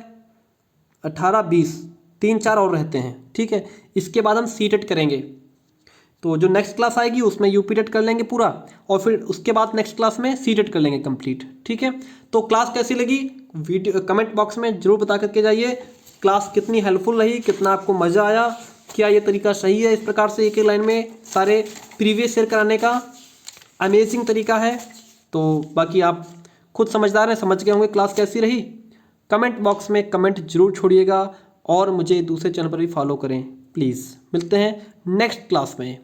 18, 20, 3-4 और रहते हैं, ठीक है। इसके बाद हम सीटेट करेंगे, तो जो नेक्स्ट क्लास आएगी उसमें यूपी टेट कर लेंगे पूरा, और फिर उसके बाद नेक्स्ट क्लास में सीटेट कर लेंगे कंप्लीट, ठीक है। तो क्लास कैसी लगी वीडियो कमेंट बॉक्स में जरूर बता करके जाइए। क्लास कितनी हेल्पफुल रही, कितना आपको मज़ा आया, क्या ये तरीका सही है इस प्रकार से एक लाइन में सारे प्रीवियस ईयर कराने का? अमेजिंग तरीका है। तो बाकी आप खुद समझदार हैं, समझ गए होंगे क्लास कैसी रही। कमेंट बॉक्स में कमेंट जरूर छोड़िएगा और मुझे दूसरे चैनल पर भी फॉलो करें प्लीज़। मिलते हैं नेक्स्ट क्लास में।